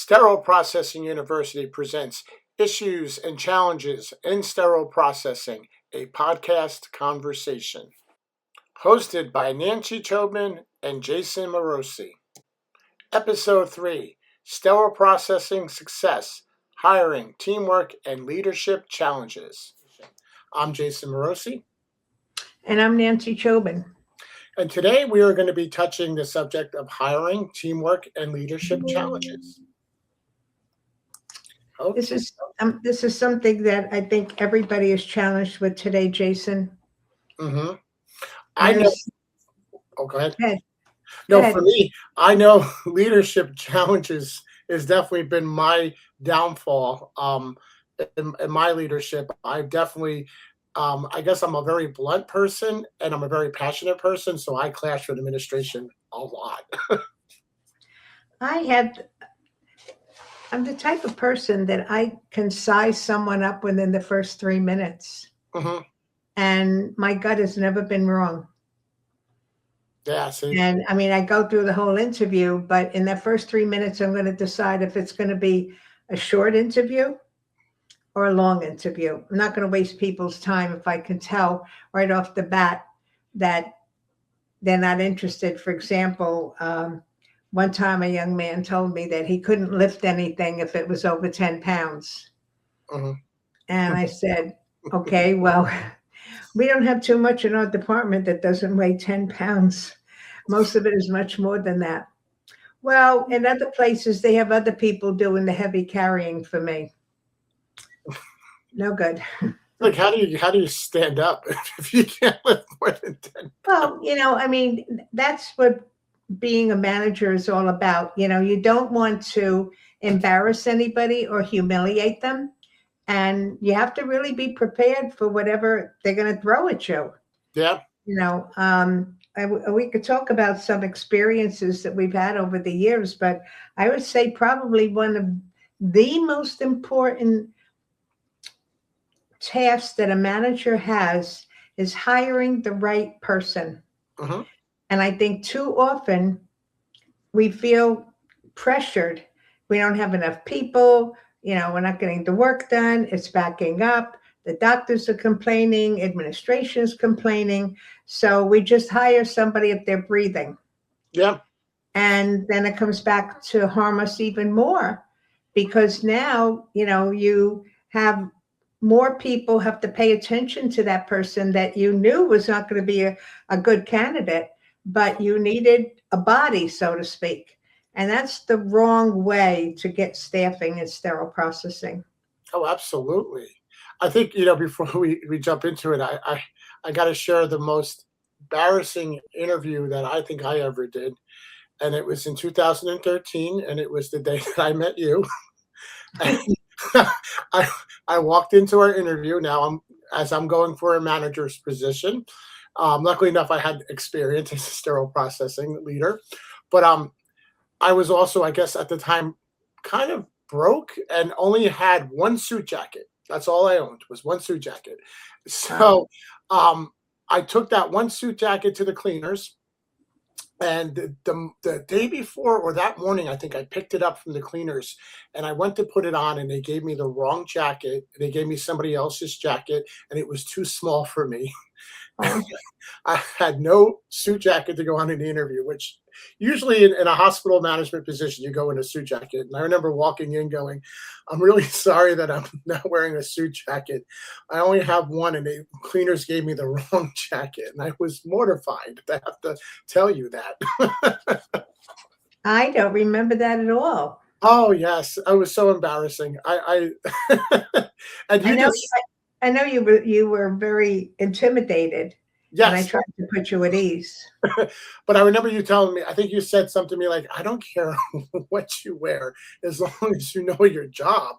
Sterile Processing University presents Issues and Challenges in Sterile Processing, a podcast conversation. Hosted by Nancy Chobin and Jason Morosi. Episode 3, Sterile Processing Success, Hiring, Teamwork, and Leadership Challenges. I'm Jason Morosi. And I'm Nancy Chobin. And today we are going to be touching the subject of hiring, teamwork, and leadership challenges. Okay. This is something that I think everybody is challenged with today, Jason. Mm-hmm. I know. Oh, go ahead. Go ahead. No, for me, I know leadership challenges has definitely been my downfall. In my leadership, I definitely, I guess I'm a very blunt person and I'm a very passionate person, so I clash with administration a lot. I'm the type of person that I can size someone up within the first 3 minutes. Mm-hmm. And my gut has never been wrong. Yeah. See. And I mean, I go through the whole interview, but in that first 3 minutes, I'm going to decide if it's going to be a short interview or a long interview. I'm not going to waste people's time if I can tell right off the bat that they're not interested. For example, one time a young man told me that he couldn't lift anything if it was over 10 pounds. Mm-hmm. And I said, okay, well, we don't have too much in our department that doesn't weigh 10 pounds. Most of it is much more than that. Well, in other places, they have other people doing the heavy carrying for me. No good. Like, how do you stand up if you can't lift more than 10 pounds? Well, I mean, that's what being a manager is all about. You don't want to embarrass anybody or humiliate them. And you have to really be prepared for whatever they're going to throw at you. Yeah. We could talk about some experiences that we've had over the years, but I would say probably one of the most important tasks that a manager has is hiring the right person. Mm-hmm. And I think too often we feel pressured. We don't have enough people. We're not getting the work done. It's backing up. The doctors are complaining. Administration is complaining. So we just hire somebody if they're breathing. Yeah. And then it comes back to harm us even more because now, you have more people have to pay attention to that person that you knew was not going to be a good candidate, but you needed a body, so to speak. And that's the wrong way to get staffing in sterile processing. Oh, absolutely. I think, before we jump into it, I got to share the most embarrassing interview that I think I ever did. And it was in 2013, and it was the day that I met you. And I walked into our interview. Now I'm going for a manager's position. Luckily enough, I had experience as a sterile processing leader, but I was also, I guess at the time, kind of broke and only had one suit jacket. That's all I owned was one suit jacket. So I took that one suit jacket to the cleaners. And the day before or that morning, I think I picked it up from the cleaners and I went to put it on and they gave me the wrong jacket. They gave me somebody else's jacket and it was too small for me. I had no suit jacket to go on in the interview, which usually in a hospital management position, you go in a suit jacket. And I remember walking in going, I'm really sorry that I'm not wearing a suit jacket. I only have one and the cleaners gave me the wrong jacket. And I was mortified to have to tell you that. I don't remember that at all. Oh, yes. It was so embarrassing. I know you were very intimidated. Yes. And I tried to put you at ease. But I remember you telling me, I think you said something to me like, I don't care what you wear as long as you know your job.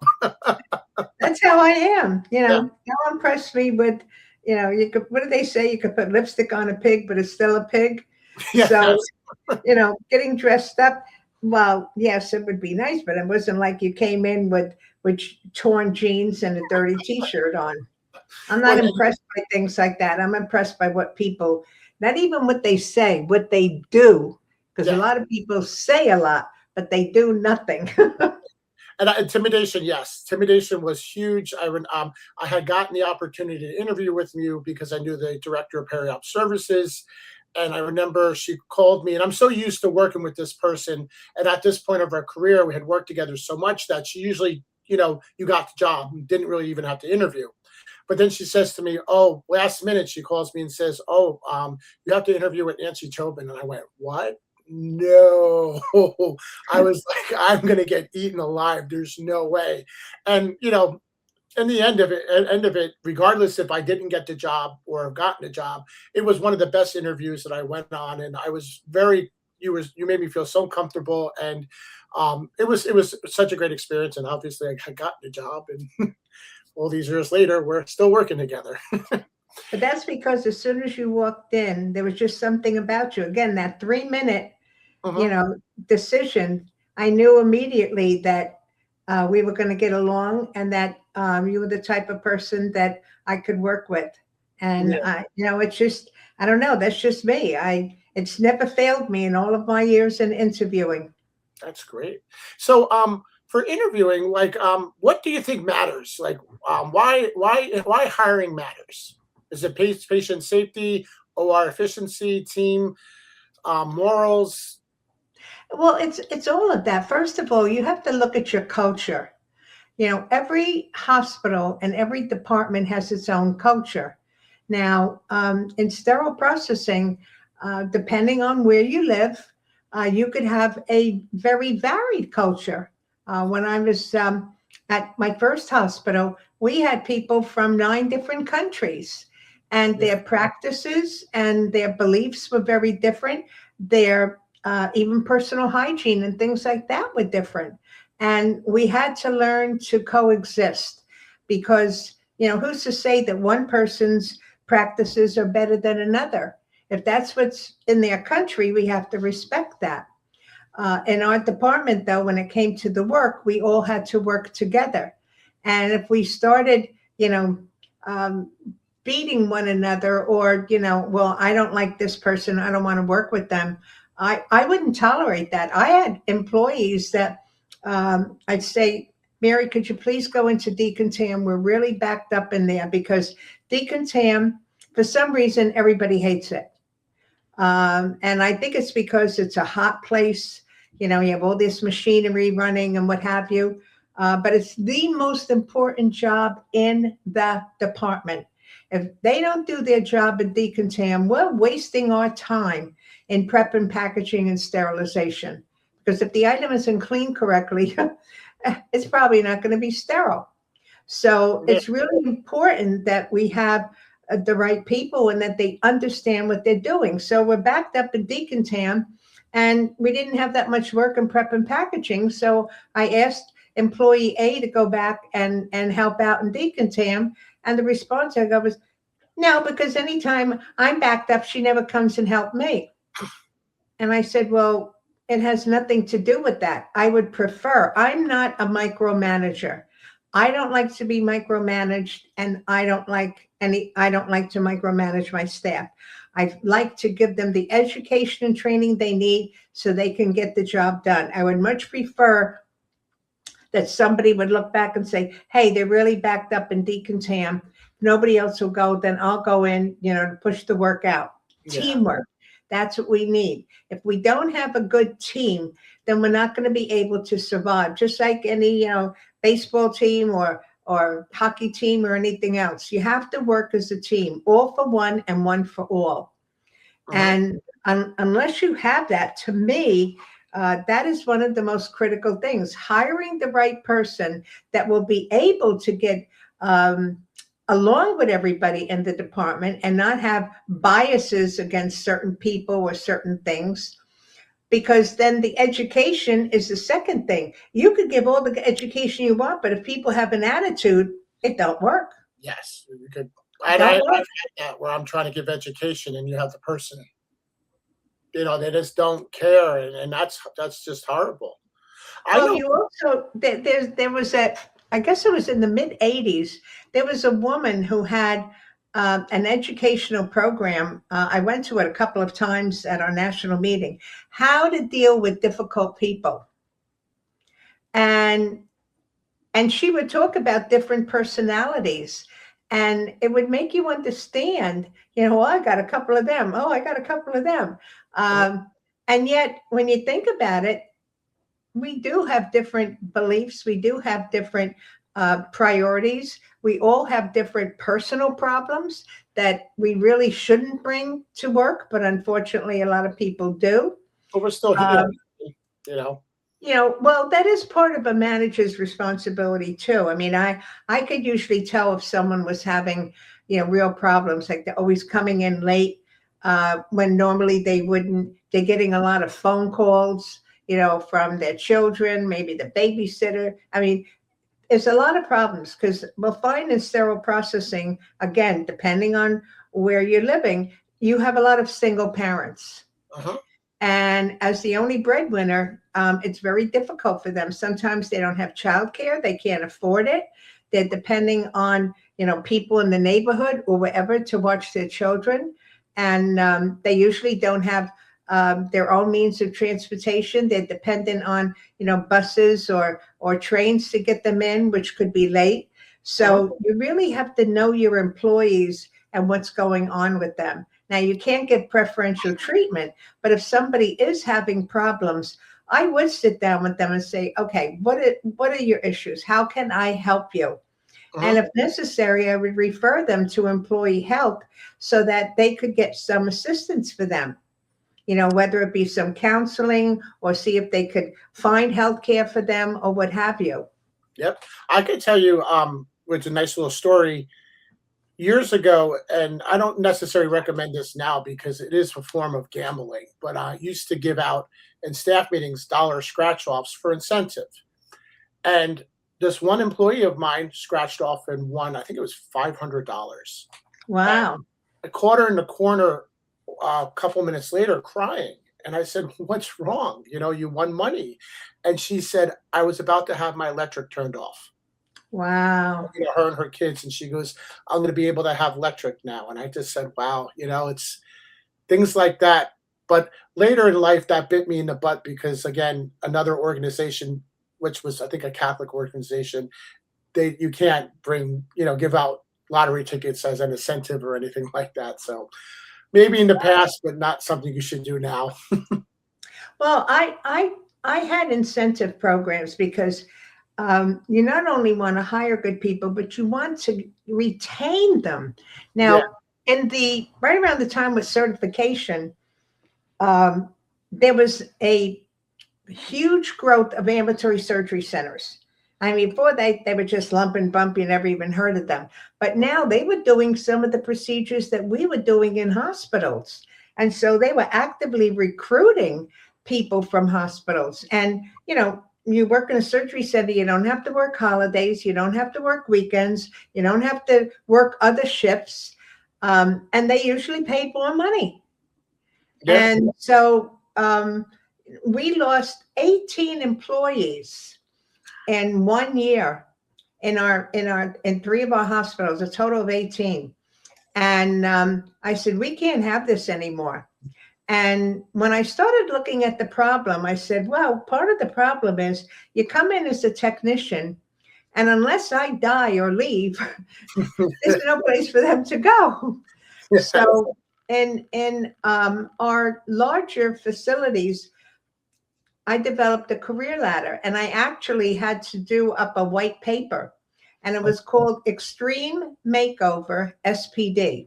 That's how I am. Don't impress me with, what do they say? You could put lipstick on a pig, but it's still a pig. Yes. So, getting dressed up, well, yes, it would be nice, but it wasn't like you came in with torn jeans and a dirty T-shirt on. I'm not impressed by things like that. I'm impressed by what people, not even what they say, what they do. Because a lot of people say a lot, but they do nothing. And intimidation, yes, intimidation was huge. I had gotten the opportunity to interview with you because I knew the director of periop services, and I remember she called me, and I'm so used to working with this person. And at this point of our career, we had worked together so much that she usually, you got the job, didn't really even have to interview. But then she says to me, "Oh, last minute," she calls me and says, "Oh, you have to interview with Nancy Tobin." And I went, "What? No." I was like, "I'm going to get eaten alive. There's no way." And, in the end of it, regardless if I didn't get the job or have gotten the job, it was one of the best interviews that I went on. And I was you made me feel so comfortable. And it was such a great experience. And obviously I had gotten the job, and all these years later, we're still working together. But that's because as soon as you walked in, there was just something about you. Again, that 3 minute, Mhm. decision, I knew immediately that we were going to get along, and that you were the type of person that I could work with. And Yeah, it's just, I don't know, that's just me. It's never failed me in all of my years in interviewing. that's great. So, for interviewing, like, what do you think matters? Like, why hiring matters? Is it patient safety, OR efficiency, team morals? Well, it's all of that. First of all, you have to look at your culture. Every hospital and every department has its own culture. Now, in sterile processing, depending on where you live, you could have a very varied culture. When I was at my first hospital, we had people from 9 different countries, and Yeah. their practices and their beliefs were very different. Their even personal hygiene and things like that were different. And we had to learn to coexist because, who's to say that one person's practices are better than another? If that's what's in their country, we have to respect that. In our department, though, when it came to the work, we all had to work together. And if we started, um, beating one another, or, well, I don't like this person, I don't want to work with them, I wouldn't tolerate that. I had employees that I'd say, "Mary, could you please go into decontam? We're really backed up in there," because decontam, for some reason, everybody hates it. And I think it's because it's a hot place. You have all this machinery running and what have you. But it's the most important job in the department. If they don't do their job in decontam, we're wasting our time in prep and packaging and sterilization. Because if the item isn't cleaned correctly, it's probably not going to be sterile. So Yeah. it's really important that we have the right people and that they understand what they're doing. So we're backed up in decontam, and we didn't have that much work in prep and packaging. So I asked employee A to go back and help out in decontam. And the response I got was, "No, because anytime I'm backed up, she never comes and help me." And I said, "Well, it has nothing to do with that. I would prefer, I'm not a micromanager. I don't like to be micromanaged, and I don't like to micromanage my staff. I like to give them the education and training they need so they can get the job done. I would much prefer that somebody would look back and say, hey, they're really backed up in decontam. Nobody else will go, then I'll go in, to push the work out." Yeah. Teamwork. That's what we need. If we don't have a good team, then we're not going to be able to survive. Just like any, baseball team or hockey team or anything else. You have to work as a team, all for one and one for all. Mhm. And unless you have that, to me, that is one of the most critical things. Hiring the right person that will be able to get along with everybody in the department and not have biases against certain people or certain things. Because then the education is the second thing. You could give all the education you want, but if people have an attitude, it don't work. Yes, you could. It And I've don't work. had that where I'm trying to give education, and you have the person, they just don't care, and that's just horrible. I Well, know. you also there was I guess it was in the mid '80s. There was a woman who had an educational program. I went to it a couple of times at our national meeting. How to deal with difficult people, and And she would talk about different personalities, and it would make you understand, well, I got a couple of them. Oh, I got a couple of them. And yet, when you think about it, we do have different beliefs. We do have different priorities. We all have different personal problems that we really shouldn't bring to work, but unfortunately, a lot of people do. But we're still here, you know. Well, that is part of a manager's responsibility too. I mean, I could usually tell if someone was having, real problems, like they're always coming in late when normally they wouldn't. They're getting a lot of phone calls, from their children, maybe the babysitter. I mean, there's a lot of problems because we'll find in sterile processing, again, depending on where you're living, you have a lot of single parents. Uh-huh. And as the only breadwinner, it's very difficult for them. Sometimes they don't have childcare. They can't afford it. They're depending on, people in the neighborhood or wherever to watch their children. And they usually don't have their own means of transportation. They're dependent on, buses or trains to get them in, which could be late. So you really have to know your employees and what's going on with them. Now, you can't get preferential treatment, but if somebody is having problems, I would sit down with them and say, okay, what are your issues? How can I help you? And if necessary, I would refer them to employee health so that they could get some assistance for them, whether it be some counseling or see if they could find health care for them or what have you. Yep. I could tell you, which is a nice little story. Years ago, and I don't necessarily recommend this now because it is a form of gambling, but I used to give out in staff meetings dollar scratch-offs for incentive. And this one employee of mine scratched off and won, I think it was $500. Wow. And I caught her in the corner a couple minutes later crying. And I said, what's wrong? You won money. And she said, I was about to have my electric turned off. Wow. Her and her kids, and she goes, I'm going to be able to have electric now. And I just said, wow, it's things like that. But later in life, that bit me in the butt because, again, another organization, which was, I think, a Catholic organization, you can't give out lottery tickets as an incentive or anything like that. So maybe in the past, but not something you should do now. Well, I had incentive programs because you not only want to hire good people, but you want to retain them. Now, right around the time with certification, there was a huge growth of ambulatory surgery centers. I mean, before they were just lump and bump, you never even heard of them. But now they were doing some of the procedures that we were doing in hospitals. And so they were actively recruiting people from hospitals. And, you work in a surgery center, you don't have to work holidays, you don't have to work weekends, you don't have to work other shifts, and they usually pay more money. Yeah. And so we lost 18 employees in 1 year in three of our hospitals, a total of 18. And I said, we can't have this anymore. And when I started looking at the problem, I said, well, part of the problem is you come in as a technician, and unless I die or leave, there's no place for them to go. So in our larger facilities, I developed a career ladder, and I actually had to do up a white paper, and it was called Extreme Makeover SPD.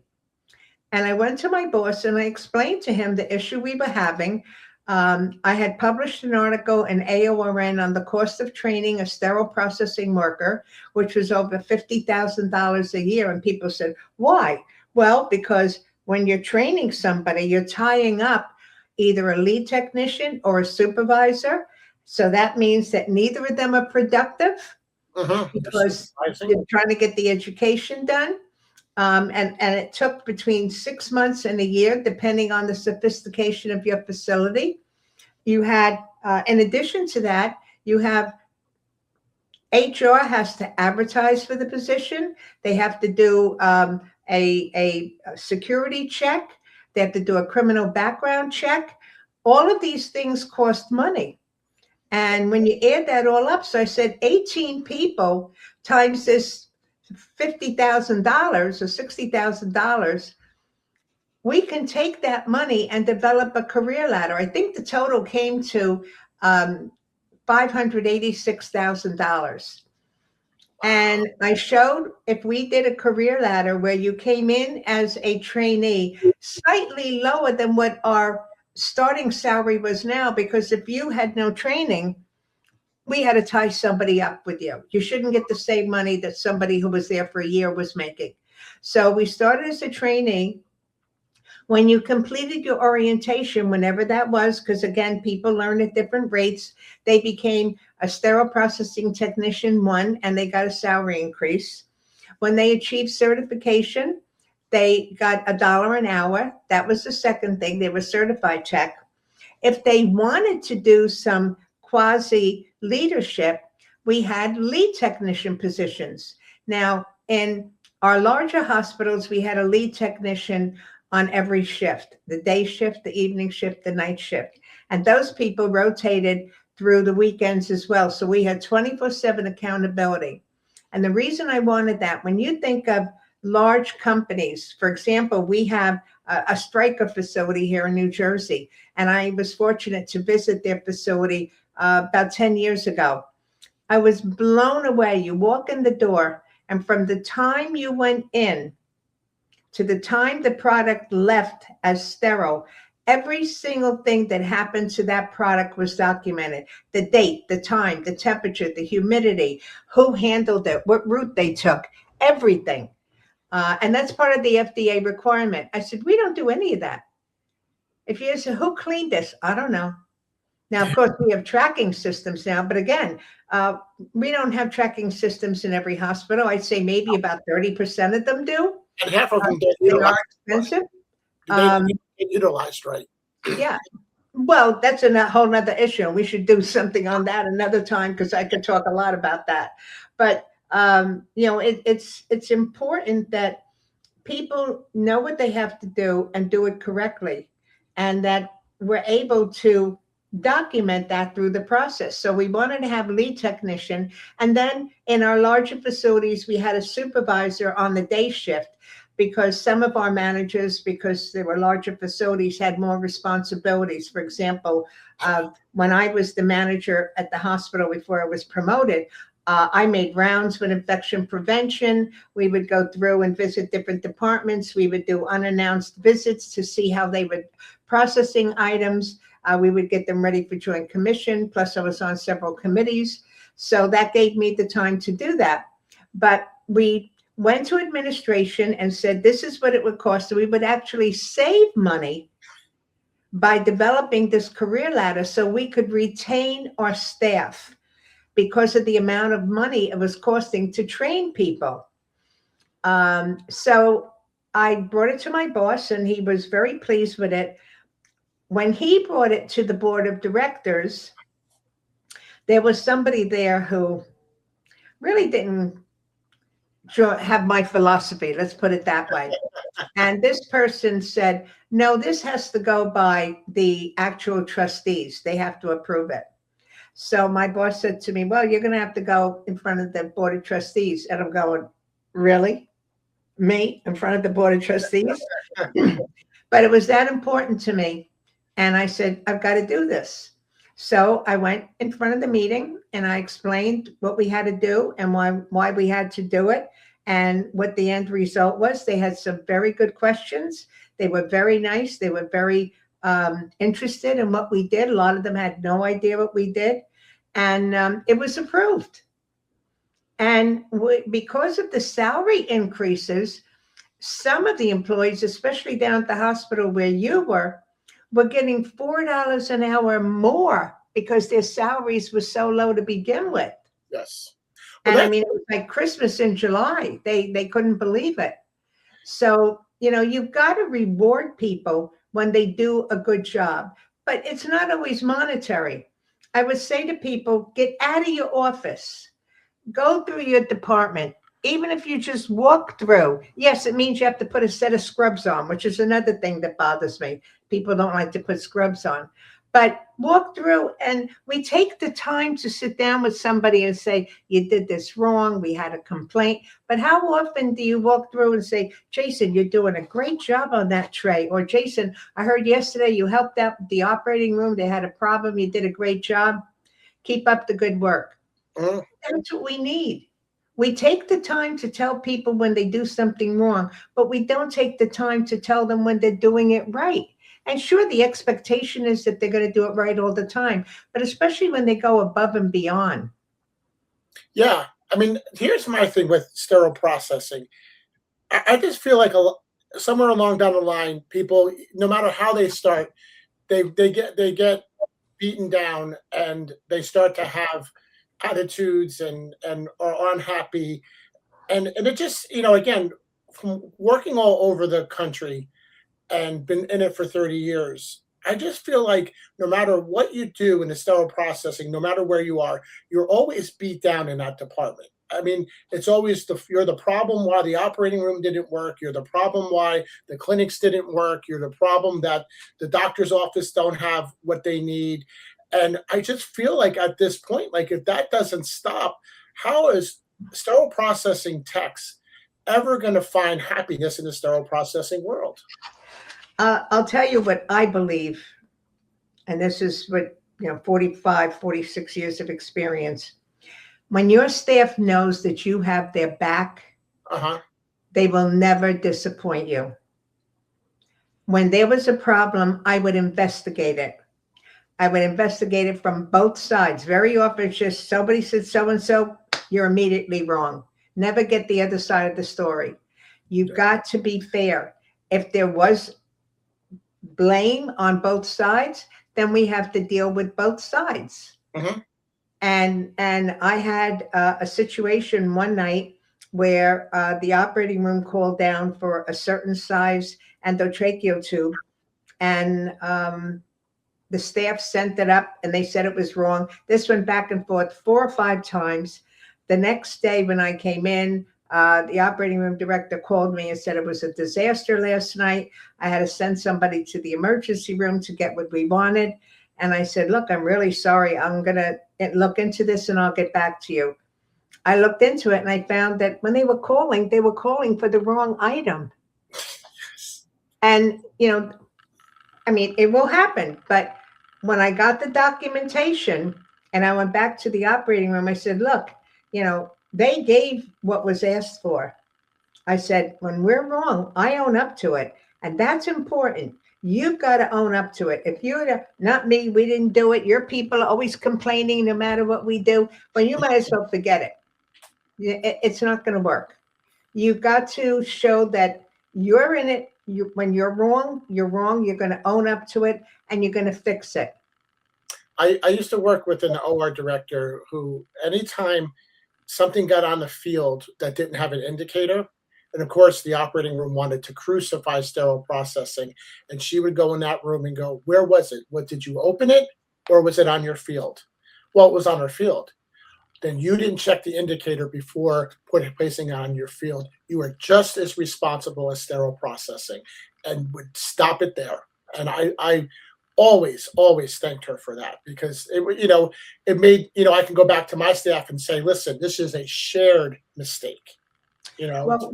And I went to my boss and I explained to him the issue we were having. I had published an article in AORN on the cost of training a sterile processing worker, which was over $50,000 a year. And people said, why? Well, because when you're training somebody, you're tying up either a lead technician or a supervisor. So that means that neither of them are productive because you're trying to get the education done. And it took between 6 months and a year, depending on the sophistication of your facility. You had, in addition to that, you have HR has to advertise for the position. They have to do a security check. They have to do a criminal background check. All of these things cost money. And when you add that all up, so I said 18 people times this $50,000 or $60,000, we can take that money and develop a career ladder. I think the total came to $586,000. And I showed if we did a career ladder where you came in as a trainee, slightly lower than what our starting salary was now, because if you had no training, we had to tie somebody up with you. You shouldn't get the same money that somebody who was there for a year was making. So we started as a trainee. When you completed your orientation, whenever that was, because again, people learn at different rates, they became a sterile processing technician 1, and they got a salary increase. When they achieved certification, they got $1 an hour. That was the second thing. They were certified tech. If they wanted to do some quasi leadership, we had lead technician positions. Now, in our larger hospitals, we had a lead technician on every shift, the day shift, the evening shift, the night shift. And those people rotated through the weekends as well. So we had 24/7 accountability. And the reason I wanted that, when you think of large companies, for example, we have a Stryker facility here in New Jersey, and I was fortunate to visit their facility about 10 years ago. I was blown away. You walk in the door, and from the time you went in to the time the product left as sterile, every single thing that happened to that product was documented. The date, the time, the temperature, the humidity, who handled it, what route they took, everything. And that's part of the FDA requirement. I said, we don't do any of that. If you say, who cleaned this? I don't know. Now, of course, we have tracking systems now, but again, we don't have tracking systems in every hospital. I'd say maybe about 30% of them do. And half of them get They are utilized. expensive. They get utilized, right? Yeah. Well, that's a whole nother issue. We should do something on that another time, because I could talk a lot about that. But it's important that people know what they have to do and do it correctly, and that we're able to document that through the process. So we wanted to have lead technician, and then in our larger facilities, we had a supervisor on the day shift, because some of our managers, because they were larger facilities, had more responsibilities. For example, when I was the manager at the hospital before I was promoted, I made rounds with infection prevention. We would go through and visit different departments. We would do unannounced visits to see how they were processing items. We would get them ready for Joint Commission. Plus, I was on several committees. So that gave me the time to do that. But we went to administration and said, this is what it would cost. So we would actually save money by developing this career ladder so we could retain our staff, because of the amount of money it was costing to train people. So I brought it to my boss, and he was very pleased with it. When he brought it to the board of directors, there was somebody there who really didn't have my philosophy, let's put it that way. And this person said, no, this has to go by the actual trustees. They have to approve it. So my boss said to me, well, you're going to have to go in front of the board of trustees. And I'm going, really? Me in front of the board of trustees? But it was that important to me. And I said, I've got to do this. So I went in front of the meeting and I explained what we had to do and why we had to do it and what the end result was. They had some very good questions. They were very nice. They were very interested in what we did. A lot of them had no idea what we did. And it was approved. And because of the salary increases, some of the employees, especially down at the hospital where you were getting $4 an hour more because their salaries were so low to begin with. Yes. Well, and I mean, it was like Christmas in July. They couldn't believe it. So, you've got to reward people when they do a good job, but it's not always monetary. I would say to people, get out of your office, go through your department. Even if you just walk through, yes, it means you have to put a set of scrubs on, which is another thing that bothers me. People don't like to put scrubs on. But walk through, and we take the time to sit down with somebody and say, you did this wrong, we had a complaint. But how often do you walk through and say, Jason, you're doing a great job on that tray? Or Jason, I heard yesterday you helped out the operating room, they had a problem, you did a great job. Keep up the good work. That's what we need. We take the time to tell people when they do something wrong, but we don't take the time to tell them when they're doing it right. And sure, the expectation is that they're going to do it right all the time, but especially when they go above and beyond. Yeah. I mean, here's my thing with sterile processing. I just feel like somewhere along down the line, people, no matter how they start, they get beaten down, and they start to have attitudes and are unhappy. And it just, again, from working all over the country and been in it for 30 years, I just feel like no matter what you do in the sterile processing, no matter where you are, you're always beat down in that department. I mean, it's always you're the problem why the operating room didn't work. You're the problem why the clinics didn't work. You're the problem that the doctor's office don't have what they need. And I just feel like at this point, like if that doesn't stop, how is sterile processing techs ever going to find happiness in the sterile processing world? I'll tell you what I believe, and this is what, 45, 46 years of experience. When your staff knows that you have their back, they will never disappoint you. When there was a problem, I would investigate it. I would investigate it from both sides. Very often it's just somebody said so-and-so, you're immediately wrong. Never get the other side of the story. You've got to be fair. If there was blame on both sides, then we have to deal with both sides. And I had a situation one night where the operating room called down for a certain size endotracheal tube, and the staff sent it up and they said it was wrong. This went back and forth 4 or 5 times. The next day when I came in, the operating room director called me and said it was a disaster last night. I had to send somebody to the emergency room to get what we wanted. And I said, look, I'm really sorry. I'm going to look into this and I'll get back to you. I looked into it and I found that when they were calling for the wrong item. And, I mean, it will happen. But when I got the documentation and I went back to the operating room, I said, look, they gave what was asked for. I said, when we're wrong, I own up to it. And that's important. You've got to own up to it. If you're not me, we didn't do it. Your people are always complaining no matter what we do. Well, you might as well forget it. It's not going to work. You've got to show that you're in it. When you're wrong, you're wrong. You're going to own up to it and you're going to fix it. I used to work with an OR director who, anytime something got on the field that didn't have an indicator, and of course the operating room wanted to crucify sterile processing, and she would go in that room and go, where was it? What, did you open it, or was it on your field? Well, it was on her field. Then you didn't check the indicator before placing it on your field. You are just as responsible as sterile processing, and would stop it there. And I always thanked her for that, because it made, I can go back to my staff and say, listen, this is a shared mistake. Well,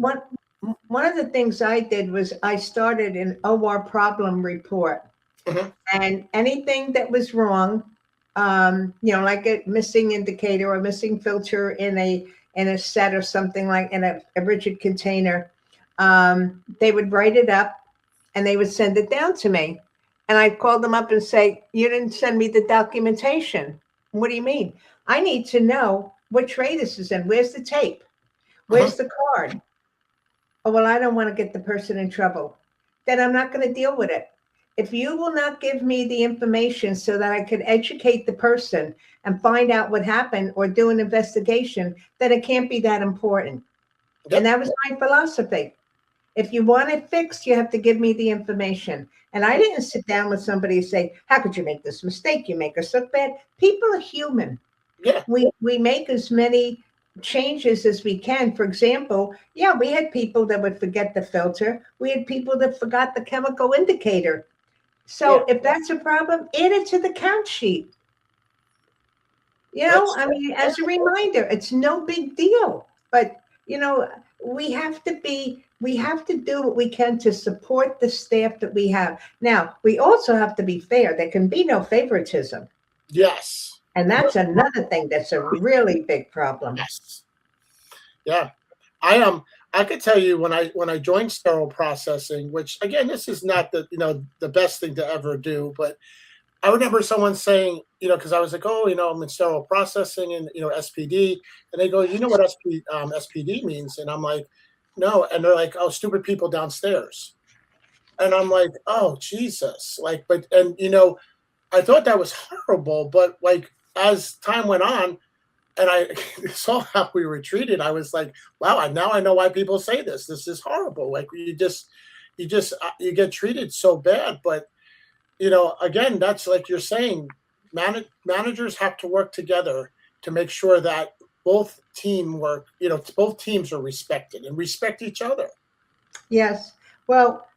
one of the things I did was I started an OR problem report, and anything that was wrong, like a missing indicator or missing filter in a set or something, like in a rigid container, they would write it up and they would send it down to me. And I'd call them up and say, you didn't send me the documentation. What do you mean? I need to know what tray this is in. Where's the tape? Where's the card? Oh, well, I don't want to get the person in trouble. Then I'm not going to deal with it. If you will not give me the information so that I could educate the person and find out what happened or do an investigation, then it can't be that important. Yep. And that was my philosophy. If you want it fixed, you have to give me the information. And I didn't sit down with somebody and say, how could you make this mistake? You make us look bad. People are human. Yeah. We make as many changes as we can. For example, we had people that would forget the filter. We had people that forgot the chemical indicator. Yeah, So if that's a problem, add it to the count sheet. that's I mean, as a reminder, it's no big deal. But, we have to do what we can to support the staff that we have. Now, we also have to be fair. There can be no favoritism. yes, And that's another thing that's a really big problem. yes, yeah. I I could tell you when I joined sterile processing, which again, this is not the best thing to ever do, but I remember someone saying, because I was like, oh, I'm in sterile processing and SPD, and they go, you know what SPD means, and I'm like, no, and they're like, oh, stupid people downstairs, and I'm like, oh Jesus, like, but and I thought that was horrible, but like as time went on, and I saw how we were treated, I was like, wow, now I know why people say this. This is horrible. Like you get treated so bad, but again, that's like you're saying, managers have to work together to make sure that both teams are respected and respect each other. Yes. Well,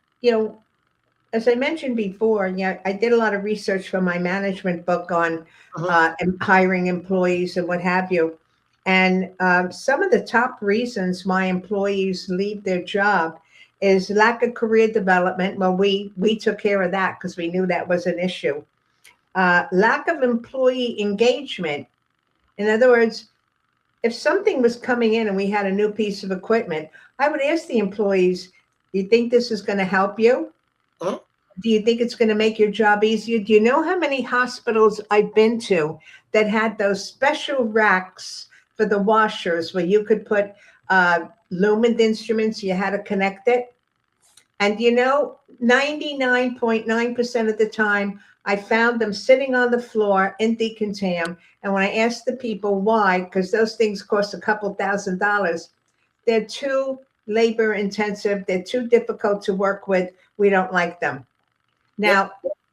as I mentioned before, yeah, I did a lot of research for my management book on Uh-huh. hiring employees and what have you. And some of the top reasons why employees leave their job is lack of career development. Well, we took care of that because we knew that was an issue. Lack of employee engagement. In other words, if something was coming in and we had a new piece of equipment, I would ask the employees, "Do you think this is going to help you? Uh-huh. Do you think it's going to make your job easier?" Do you know how many hospitals I've been to that had those special racks for the washers where you could put lumen instruments, you had to connect it? And 99.9% of the time, I found them sitting on the floor in decontam. And when I asked the people why, because those things cost a couple $1,000s, they're too labor intensive, they're too difficult to work with, we don't like them. Now,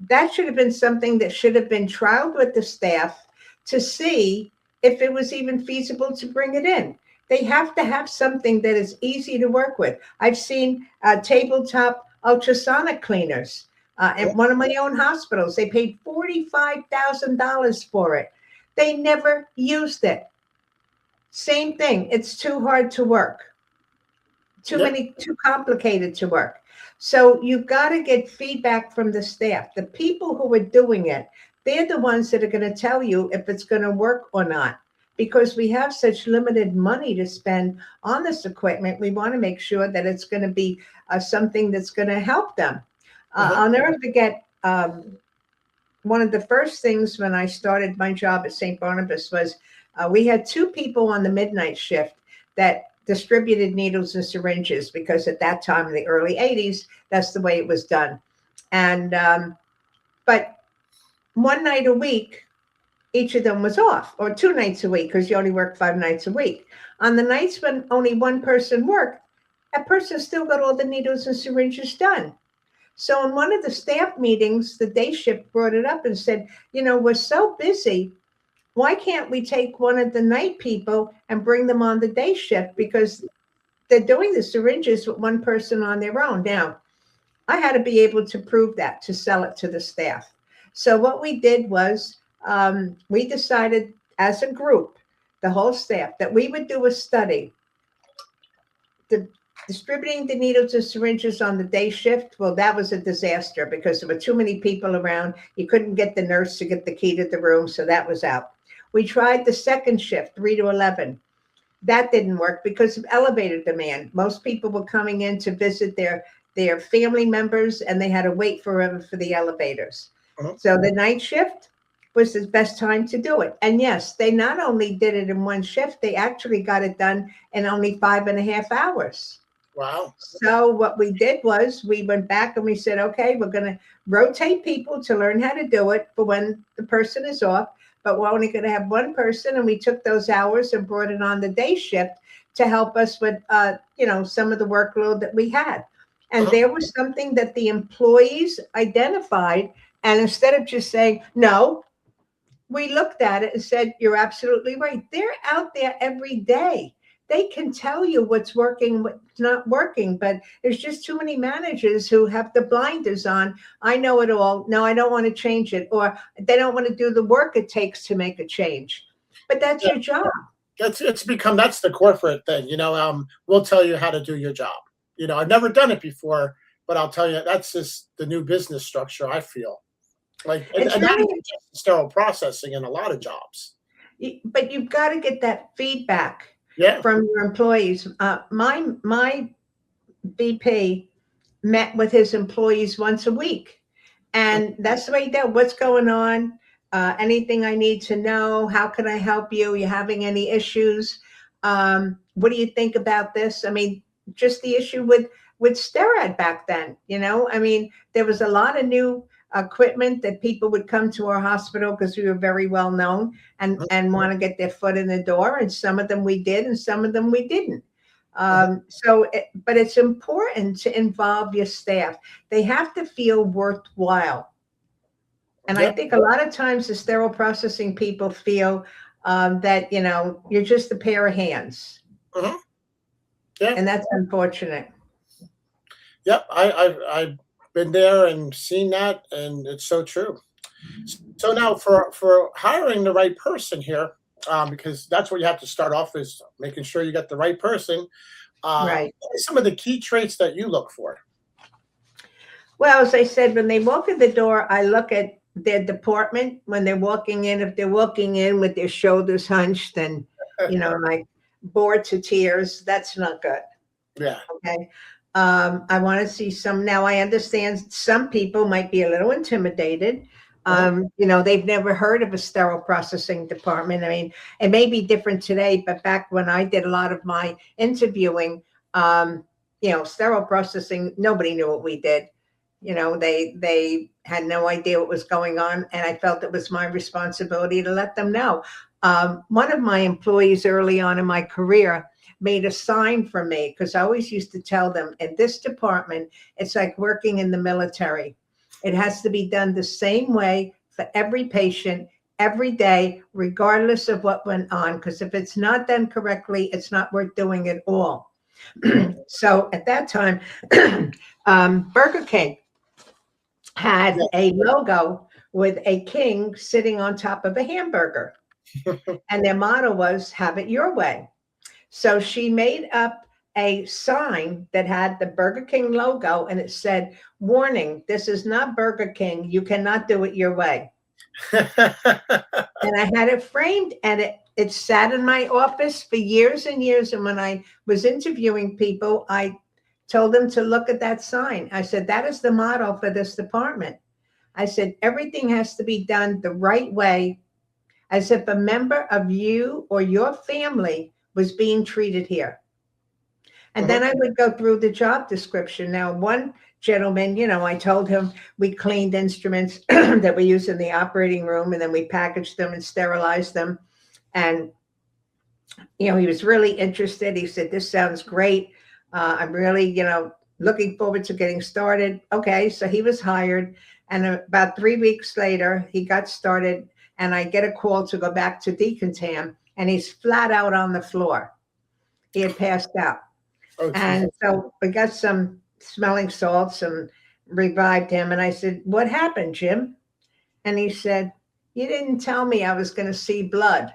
that should have been something that should have been trialed with the staff to see if it was even feasible to bring it in. They have to have something that is easy to work with. I've seen tabletop ultrasonic cleaners at one of my own hospitals. They paid $45,000 for it. They never used it. Same thing. It's too hard to work. Too complicated to work. So you've got to get feedback from the staff. The people who are doing it, they're the ones that are going to tell you if it's going to work or not. Because we have such limited money to spend on this equipment, we want to make sure that it's going to be something that's going to help them. I'll never forget one of the first things when I started my job at St. Barnabas was we had two people on the midnight shift that distributed needles and syringes, because at that time in the early 80s, that's the way it was done. And but one night a week, each of them was off, or 2 nights a week, because you only work 5 nights a week. On the nights when only one person worked, that person still got all the needles and syringes done. So in one of the staff meetings, the day shift brought it up and said, we're so busy. Why can't we take one of the night people and bring them on the day shift? Because they're doing the syringes with one person on their own. Now, I had to be able to prove that, to sell it to the staff. So what we did was we decided as a group, the whole staff, that we would do a study. Distributing the needles and syringes on the day shift, well, that was a disaster because there were too many people around. You couldn't get the nurse to get the key to the room, so that was out. We tried the second shift, 3 to 11. That didn't work because of elevator demand. Most people were coming in to visit their family members, and they had to wait forever for the elevators. So the night shift was the best time to do it. And yes, they not only did it in one shift, they actually got it done in only 5.5 hours. Wow. So what we did was we went back and we said, okay, we're going to rotate people to learn how to do it for when the person is off, but we're only going to have one person. And we took those hours and brought it on the day shift to help us with, some of the workload that we had. And there was something that the employees identified. And instead of just saying, no, we looked at it and said, you're absolutely right. They're out there every day. they can tell you what's working, what's not working, but there's just too many managers who have the blinders on. I know it all. No, I don't want to change it. Or they don't want to do the work it takes to make a change. But that's Yeah. your job. That's the corporate thing. We'll tell you how to do your job. I've never done it before, but I'll tell you that's just the new business structure. I feel like, and It's not really, even just sterile processing in a lot of jobs. but you've got to get that feedback Yeah. from your employees. My BP met with his employees once a week, and that's the way he did. What's going on? Anything I need to know? How can I help you? Are you having any issues? What do you think about this? I mean, just the issue with Sterile back then. I mean, there was a lot of new equipment that people would come to our hospital because we were very well known and want to get their foot in the door. And some of them we did, and some of them we didn't. But it's important to involve your staff. They have to feel worthwhile. And I think a lot of times the sterile processing people feel that, you're just a pair of hands. Uh-huh. Yeah. And that's unfortunate. Yep. I've been there and seen that, and it's so true. So now for hiring the right person here, because that's what you have to start off, is making sure you got the right person. Right. What are some of the key traits that you look for? Well, as I said, when they walk in the door, I look at their department when they're walking in. If they're walking in with their shoulders hunched and, like bored to tears, that's not good. Yeah. Okay. I want to see now I understand some people might be a little intimidated. They've never heard of a sterile processing department. I mean, it may be different today, but back when I did a lot of my interviewing, sterile processing, nobody knew what we did. They had no idea what was going on, and I felt it was my responsibility to let them know. One of my employees early on in my career made a sign for me, because I always used to tell them, in this department, it's like working in the military. It has to be done the same way for every patient, every day, regardless of what went on. Because if it's not done correctly, it's not worth doing at all. So at that time, Burger King had a logo with a king sitting on top of a hamburger. And their motto was, have it your way. So she made up a sign that had the Burger King logo, and it said, warning, this is not Burger King. You cannot do it your way. And I had it framed, and it sat in my office for years and years. And when I was interviewing people, I told them to look at that sign. I said, that is the motto for this department. I said, everything has to be done the right way, as if a member of you or your family was being treated here. And then I would go through the job description. Now, one gentleman, I told him we cleaned instruments that we use in the operating room, and then we packaged them and sterilized them. And, he was really interested. He said, this sounds great. I'm really, looking forward to getting started. Okay, so he was hired. And about 3 weeks later, he got started. And I get a call to go back to decontam, and he's flat out on the floor. He had passed out. Oh, and so we got some smelling salts and revived him. And I said, what happened, Jim? And he said, you didn't tell me I was going to see blood.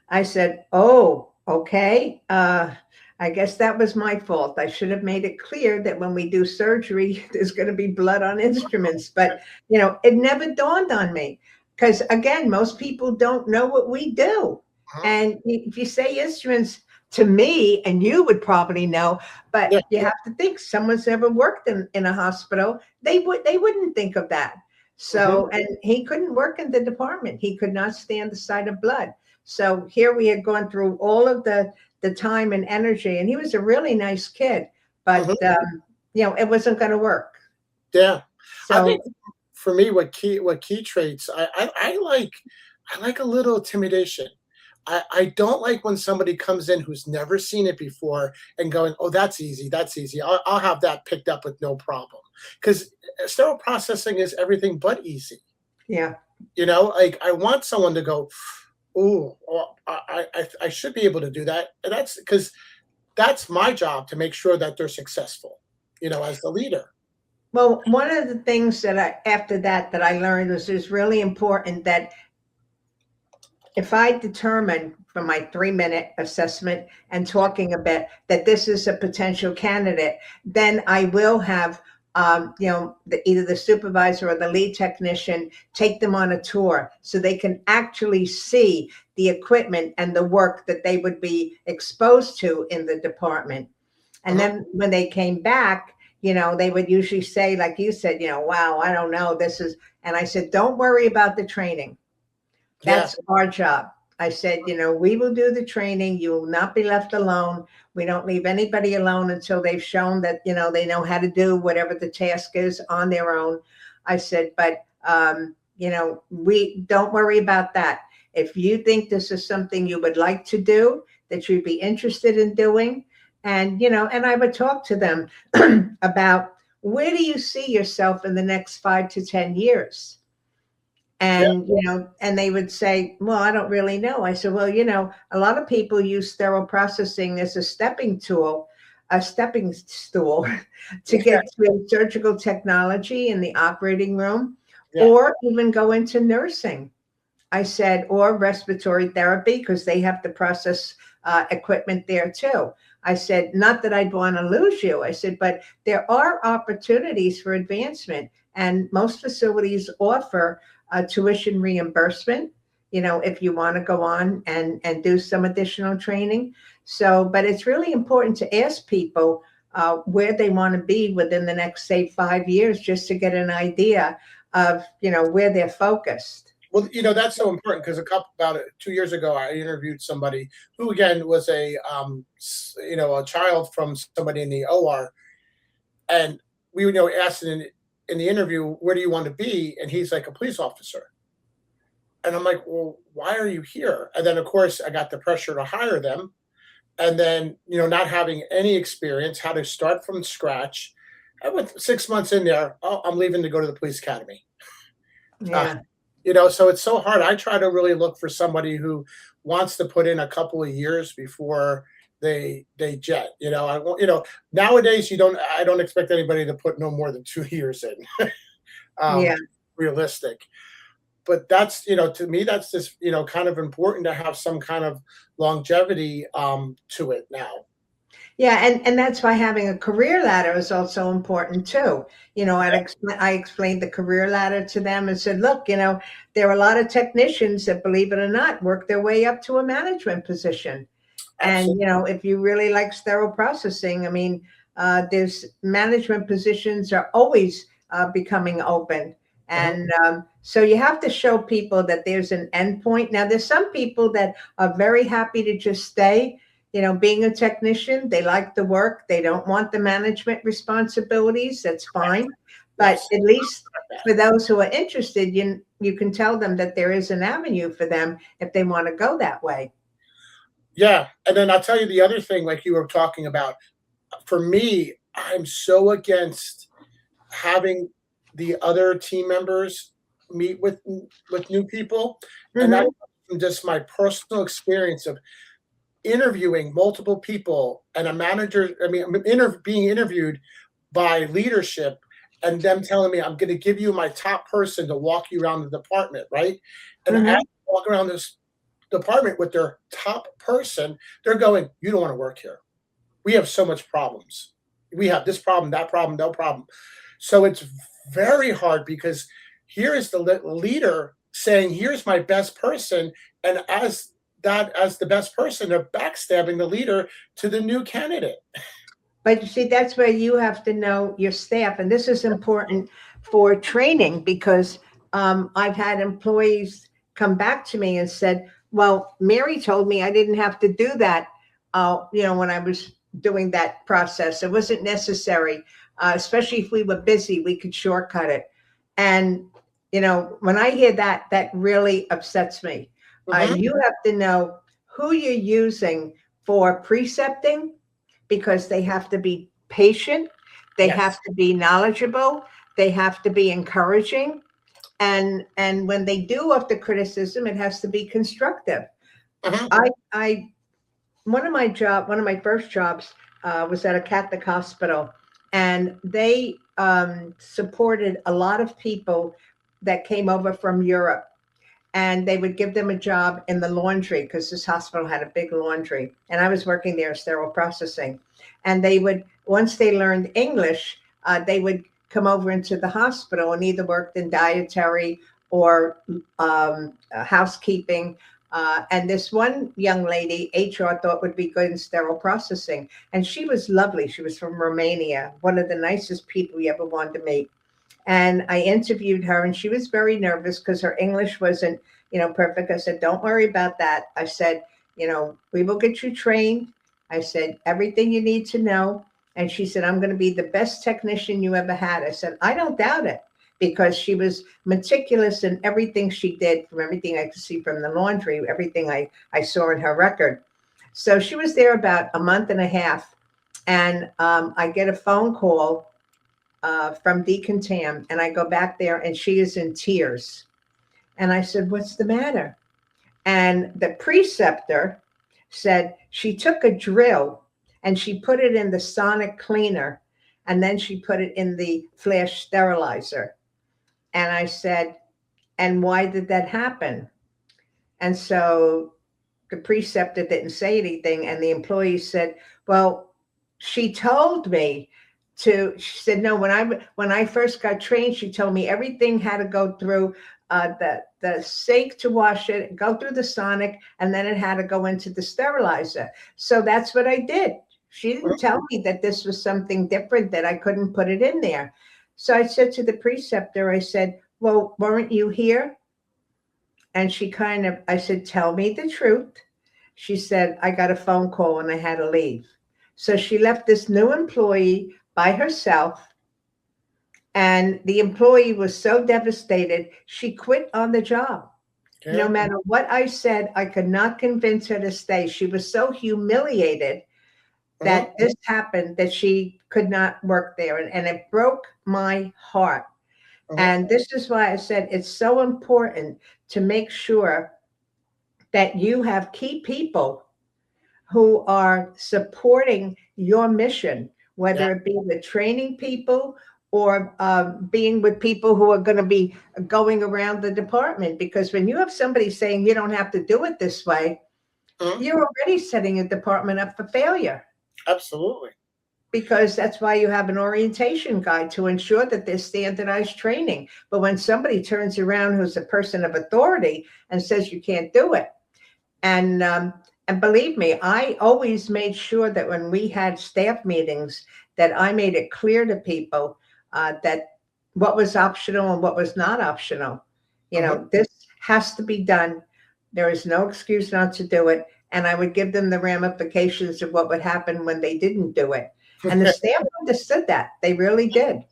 I said, oh, okay. I guess that was my fault. I should have made it clear that when we do surgery, there's going to be blood on instruments. But, it never dawned on me, because, again, most people don't know what we do. And if you say instruments to me, and you would probably know, but you have to think someone's never worked in a hospital. They wouldn't think of that. So, and he couldn't work in the department. He could not stand the sight of blood. So here we had gone through all of the time and energy, and he was a really nice kid, but it wasn't going to work. Yeah. So I think for me, what key traits I like a little intimidation. I don't like when somebody comes in who's never seen it before and going, oh, that's easy. I'll have that picked up with no problem. Because sterile processing is everything but easy. Yeah. I want someone to go, Ooh, well, I should be able to do that, and that's because that's my job to make sure that they're successful, as the leader. Well, one of the things that after that I learned was it's really important that if I determine from my 3-minute assessment and talking a bit that this is a potential candidate, then I will have either the supervisor or the lead technician take them on a tour so they can actually see the equipment and the work that they would be exposed to in the department. And Uh-huh. then when they came back, they would usually say, like you said, wow, I don't know, and I said, don't worry about the training. Yeah, That's our job. I said, we will do the training. You will not be left alone. We don't leave anybody alone until they've shown that, they know how to do whatever the task is on their own. I said, but, we don't worry about that. If you think this is something you would like to do, that you'd be interested in doing, and I would talk to them about where do you see yourself in the next 5 to 10 years? yeah, And they would say, well, I don't really know. I said, well, a lot of people use sterile processing as a stepping stool to yeah, get to surgical technology in the operating room, yeah. or even go into nursing. I said, or respiratory therapy, because they have to process equipment there too. I said, not that I'd want to lose you. I said, but there are opportunities for advancement, and most facilities offer tuition reimbursement, if you want to go on and do some additional training. So, but it's really important to ask people where they want to be within the next, say, 5 years, just to get an idea of, where they're focused. Well, that's so important because about 2 years ago, I interviewed somebody who, again, was a child from somebody in the OR, and we, asked in the interview, where do you want to be? And he's like, a police officer. And I'm like, well, why are you here? And then, of course, I got the pressure to hire them. And then, not having any experience, how to start from scratch. And with 6 months in there, oh, I'm leaving to go to the police academy. Uh, Yeah. so it's so hard. I try to really look for somebody who wants to put in a couple of years before they jet. Nowadays I don't expect anybody to put no more than 2 years in. Yeah. Realistic. But that's, to me, that's just, kind of important to have some kind of longevity to it now. Yeah, and that's why having a career ladder is also important too. I explained the career ladder to them and said, look, there are a lot of technicians that, believe it or not, work their way up to a management position. And, Absolutely. if you really like sterile processing, I mean, there's management positions are always becoming open. Uh-huh. And so you have to show people that there's an end point. Now, there's some people that are very happy to just stay, being a technician. They like the work. They don't want the management responsibilities. That's fine. But Yes. at least for those who are interested, you can tell them that there is an avenue for them if they want to go that way. Yeah. And then I'll tell you the other thing, like you were talking about, for me, I'm so against having the other team members meet with new people. And that Mhm. from just my personal experience of interviewing multiple people and a manager, being interviewed by leadership and them telling me, I'm going to give you my top person to walk you around the department, right? And as Mhm. I walk around this department with their top person, they're going, you don't want to work here. We have so much problems. We have this problem, that problem, no problem. So it's very hard because here is the leader saying, here's my best person. And as the best person, they're backstabbing the leader to the new candidate. But you see, that's where you have to know your staff. And this is important for training because I've had employees come back to me and said, well, Mary told me I didn't have to do that, when I was doing that process. It wasn't necessary, especially if we were busy, we could shortcut it. And, when I hear that, that really upsets me. Mhm. You have to know who you're using for precepting, because they have to be patient, they Yes. have to be knowledgeable, they have to be encouraging. And when they do offer criticism, it has to be constructive. Uh-huh. I one of my first jobs was at a Catholic hospital, and they supported a lot of people that came over from Europe, and they would give them a job in the laundry because this hospital had a big laundry, and I was working there, sterile processing. And they would, once they learned English, they would come over into the hospital and either worked in dietary or housekeeping. And this one young lady, HR thought would be good in sterile processing. And she was lovely. She was from Romania, one of the nicest people you ever wanted to meet. And I interviewed her, and she was very nervous because her English wasn't, perfect. I said, don't worry about that. I said, we will get you trained. I said, everything you need to know. And she said, I'm going to be the best technician you ever had. I said, I don't doubt it, because she was meticulous in everything she did, from everything I could see from the laundry, everything I saw in her record. So she was there about a month and a half. And I get a phone call from Deacon Tam, and I go back there, and she is in tears. And I said, what's the matter? And the preceptor said she took a drill and she put it in the sonic cleaner, and then she put it in the flash sterilizer. And I said, and why did that happen? And so the preceptor didn't say anything, and the employee said, well, she told me she said, no, when I first got trained, she told me everything had to go through the sink to wash it, go through the sonic, and then it had to go into the sterilizer. So that's what I did. She didn't tell me that this was something different, that I couldn't put it in there. So I said to the preceptor, I said, well, weren't you here? And I said, tell me the truth. She said, I got a phone call and I had to leave. So she left this new employee by herself. And the employee was so devastated, she quit on the job. Yeah. No matter what I said, I could not convince her to stay. She was so humiliated that this happened, that she could not work there. And it broke my heart. And this is why I said it's so important to make sure that you have key people who are supporting your mission, whether it be with training people or being with people who are going to be going around the department. Because when you have somebody saying you don't have to do it this way, you're already setting a department up for failure. Absolutely. Because that's why you have an orientation guide, to ensure that there's standardized training. But when somebody turns around who's a person of authority and says you can't do it, and believe me, I always made sure that when we had staff meetings, that I made it clear to people that what was optional and what was not optional. This has to be done. There is no excuse not to do it. And I would give them the ramifications of what would happen when they didn't do it. And the staff understood that. They really did.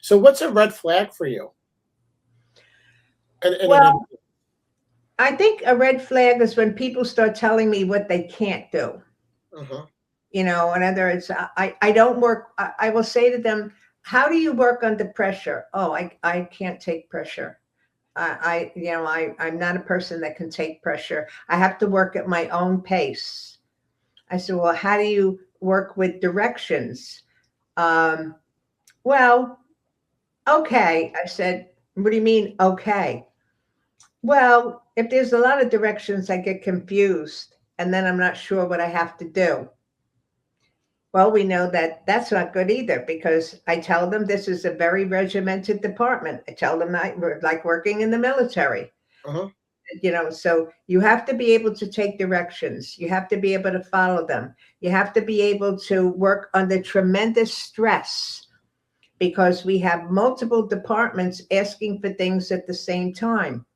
So what's a red flag for you? Well, I think a red flag is when people start telling me what they can't do. In other words, I don't work. I will say to them, how do you work under pressure? Oh, I can't take pressure. I'm not a person that can take pressure. I have to work at my own pace. I said, well, how do you work with directions? Well, okay. I said, what do you mean, okay? Well, if there's a lot of directions, I get confused, and then I'm not sure what I have to do. Well, we know that that's not good either, because I tell them this is a very regimented department. I tell them we're like working in the military. So you have to be able to take directions. You have to be able to follow them. You have to be able to work under tremendous stress, because we have multiple departments asking for things at the same time.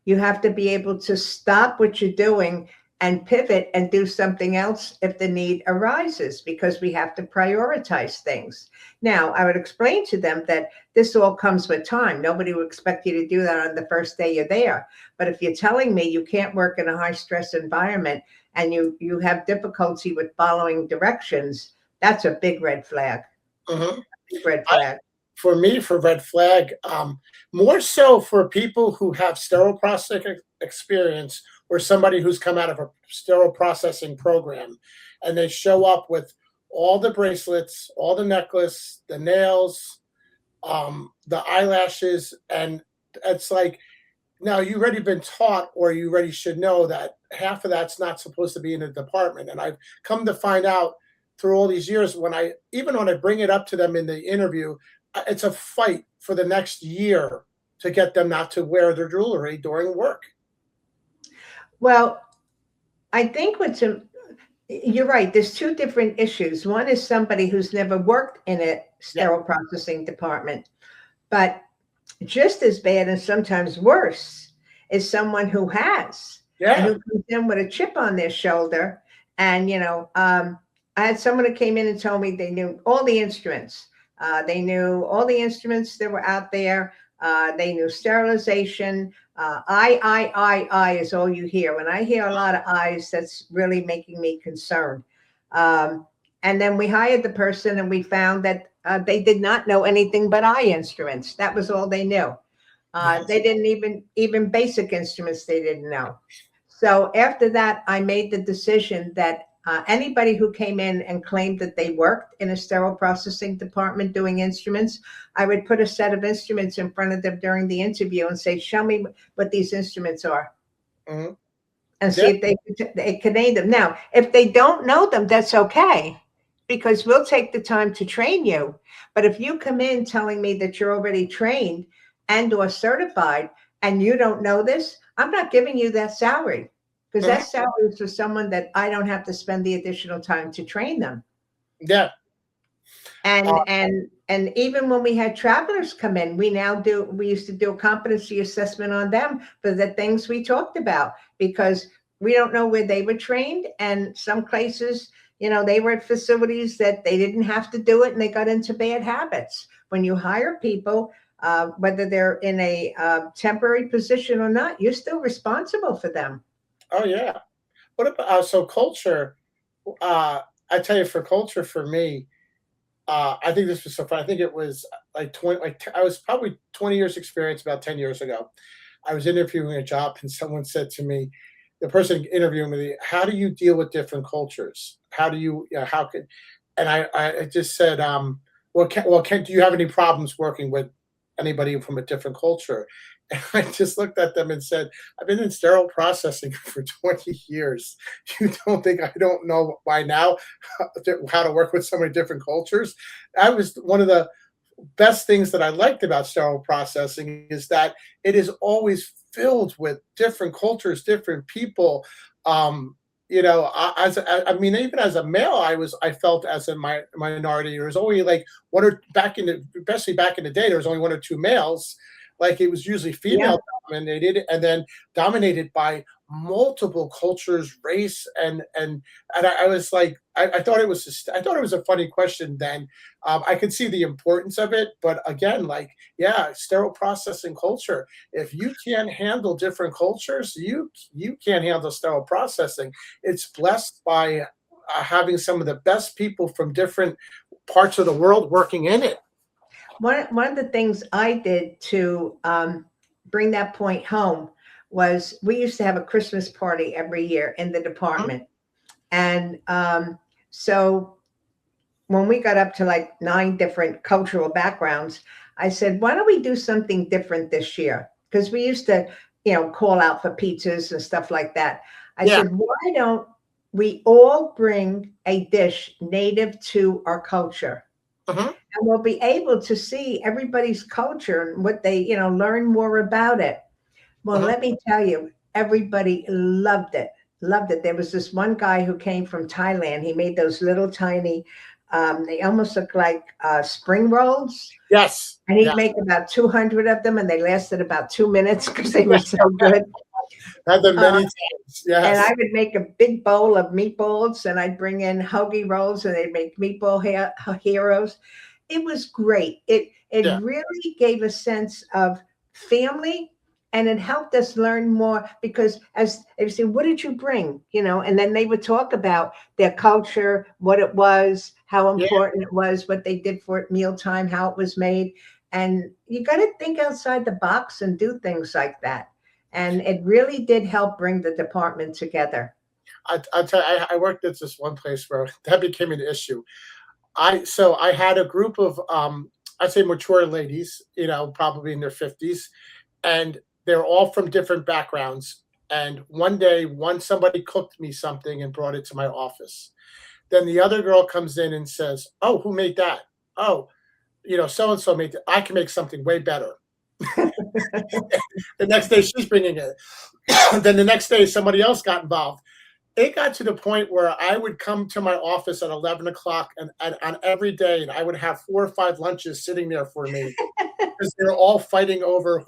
You have to be able to stop what you're doing and pivot and do something else if the need arises, because we have to prioritize things. Now, I would explain to them that this all comes with time. Nobody will expect you to do that on the first day you're there. But if you're telling me you can't work in a high stress environment and you have difficulty with following directions, that's a big red flag. Big red flag. for me, for red flag, more so for people who have sterile processing experience, or somebody who's come out of a sterile processing program, and they show up with all the bracelets, all the necklace, the nails, the eyelashes, and it's like, now you already been taught, or you already should know that half of that's not supposed to be in the department. And I've come to find out through all these years, when I even when I bring it up to them in the interview, it's a fight for the next year to get them not to wear their jewelry during work. Well, I think you're right. There's two different issues. One is somebody who's never worked in a sterile processing department, but just as bad and sometimes worse is someone who has, and who comes in with a chip on their shoulder. And, I had someone who came in and told me they knew all the instruments. They knew all the instruments that were out there. They knew sterilization. I is all you hear. When I hear a lot of I's, that's really making me concerned. And then we hired the person, and we found that they did not know anything but eye instruments. That was all they knew. They didn't even basic instruments they didn't know. So after that, I made the decision that anybody who came in and claimed that they worked in a sterile processing department doing instruments, I would put a set of instruments in front of them during the interview and say, show me what these instruments are. Mm-hmm. And see if they can name them. Now, if they don't know them, that's okay, because we'll take the time to train you. But if you come in telling me that you're already trained and or certified and you don't know this, I'm not giving you that salary, because that salary is for someone that I don't have to spend the additional time to train them. Yeah. And even when we had travelers come in, we used to do a competency assessment on them for the things we talked about, because we don't know where they were trained. And some places, they were at facilities that they didn't have to do it, and they got into bad habits. When you hire people, whether they're in a temporary position or not, you're still responsible for them. Oh yeah. What about so culture? I tell you, for culture, for me, I think this was so fun. I think it was like 20. I was probably 20 years experience about 10 years ago. I was interviewing a job, and someone said to me, the person interviewing me, "How do you deal with different cultures? How do you? How could?" And I just said, do you have any problems working with anybody from a different culture?" And I just looked at them and said, "I've been in sterile processing for 20 years. You don't think I don't know by now how to work with so many different cultures?" That was one of the best things that I liked about sterile processing, is that it is always filled with different cultures, different people. Even as a male, I felt as a minority. There was only like especially back in the day, there was only one or two males. Like, it was usually female dominated, and then dominated by multiple cultures, race, and I was like, I thought it was a funny question then. I could see the importance of it, but again, sterile processing culture. If you can't handle different cultures, you can't handle sterile processing. It's blessed by having some of the best people from different parts of the world working in it. One of the things I did to bring that point home was, we used to have a Christmas party every year in the department. And so when we got up to like 9 different cultural backgrounds, I said, why don't we do something different this year? Because we used to, call out for pizzas and stuff like that. I said, why don't we all bring a dish native to our culture? And we'll be able to see everybody's culture and what they, learn more about it. Well, let me tell you, everybody loved it. Loved it. There was this one guy who came from Thailand. He made those little tiny, they almost look like spring rolls. Yes. And he'd make about 200 of them, and they lasted about 2 minutes because they were so good. Had them many times. Yes. And I would make a big bowl of meatballs, and I'd bring in hoagie rolls, and they'd make meatball heroes. It was great. It really gave a sense of family And it helped us learn more because as they say, what did you bring? And then they would talk about their culture, what it was, how Yeah, important it was, what they did for it, mealtime, how it was made. And you got to think outside the box and do things like that. And it really did help bring the department together. I tell you, I worked at this one place where that became an issue. I had a group of I'd say mature ladies, probably in their 50s, and they're all from different backgrounds. And one day, somebody cooked me something and brought it to my office. Then the other girl comes in and says, "Oh, who made that? Oh, so and so made that. I can make something way better." The next day, she's bringing it. Then the next day, somebody else got involved. It got to the point where I would come to my office at 11 o'clock and on every day, and I would have 4 or 5 lunches sitting there for me because they're all fighting over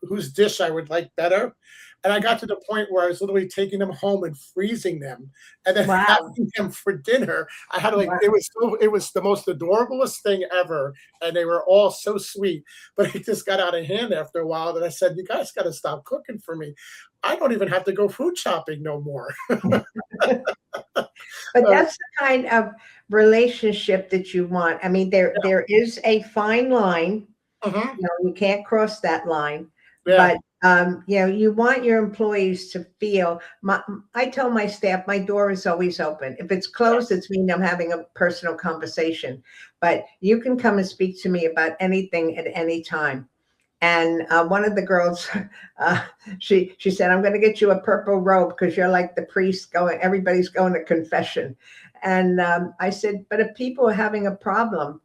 whose dish I would like better. And I got to the point where I was literally taking them home and freezing them and then Wow. having them for dinner. I had Wow. it was the most adorablest thing ever. And they were all so sweet, but it just got out of hand after a while that I said, you guys got to stop cooking for me. I don't even have to go food shopping no more. But that's the kind of relationship that you want. I mean, there is a fine line. Mhm. You can't cross that line. Yeah. But you want your employees to feel. I tell my staff, my door is always open. If it's closed, it's mean I'm having a personal conversation. But you can come and speak to me about anything at any time. And one of the girls, she said, "I'm going to get you a purple robe because you're like the priest going. Everybody's going to confession." And I said, "But if people are having a problem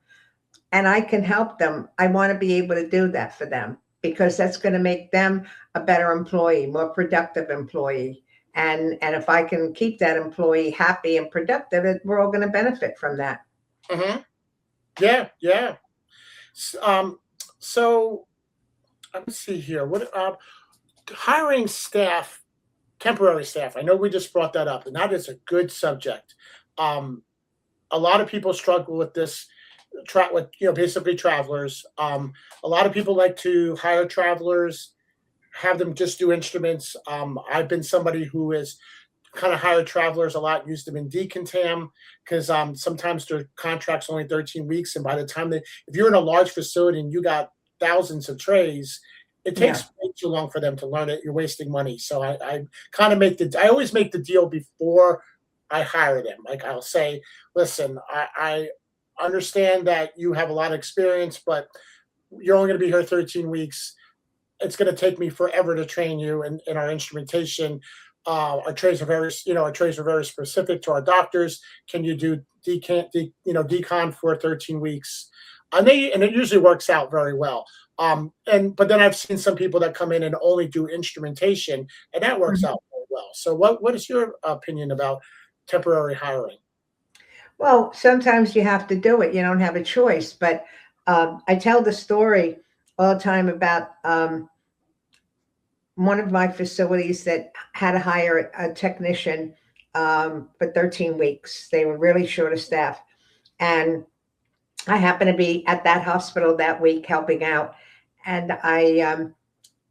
and I can help them, I want to be able to do that for them because that's going to make them a better employee, more productive employee. And if I can keep that employee happy and productive, we're all going to benefit from that." Mhm. Yeah, yeah. So let me see here. What hiring staff, temporary staff? I know we just brought that up, and that is a good subject. Um, a lot of people struggle with this. With basically travelers. A lot of people like to hire travelers, have them just do instruments. I've been somebody who has kind of hired travelers a lot, used them in decontam because sometimes their contract's only 13 weeks. And by the time if you're in a large facility and you got thousands of trays, it Yeah. takes way too long for them to learn it. You're wasting money. So I kind of I always make the deal before I hire them. Like I'll say, listen, I understand that you have a lot of experience, but you're only going to be here 13 weeks. It's going to take me forever to train you in our instrumentation. Our trays are very specific to our doctors. Can you do decon for 13 weeks? And it usually works out very well. But then I've seen some people that come in and only do instrumentation, and that works out very well. So what is your opinion about temporary hiring? Well, sometimes you have to do it. You don't have a choice. But I tell the story all the time about one of my facilities that had to hire a technician for 13 weeks. They were really short of staff. And I happened to be at that hospital that week helping out. And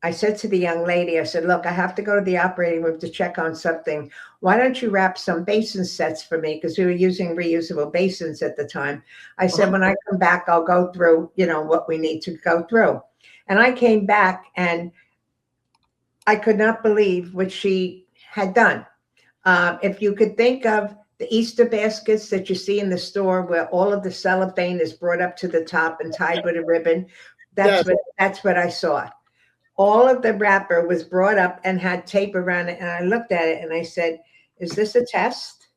I said to the young lady, I said, "Look, I have to go to the operating room to check on something. Why don't you wrap some basin sets for me?" Because we were using reusable basins at the time. I said, Uh-huh. "When I come back, I'll go through, what we need to go through." And I came back and I could not believe what she had done. If you could think of the Easter baskets that you see in the store where all of the cellophane is brought up to the top and tied with a ribbon, Yes. that's what I saw. All of the wrapper was brought up and had tape around it. And I looked at it and I said, "Is this a test?"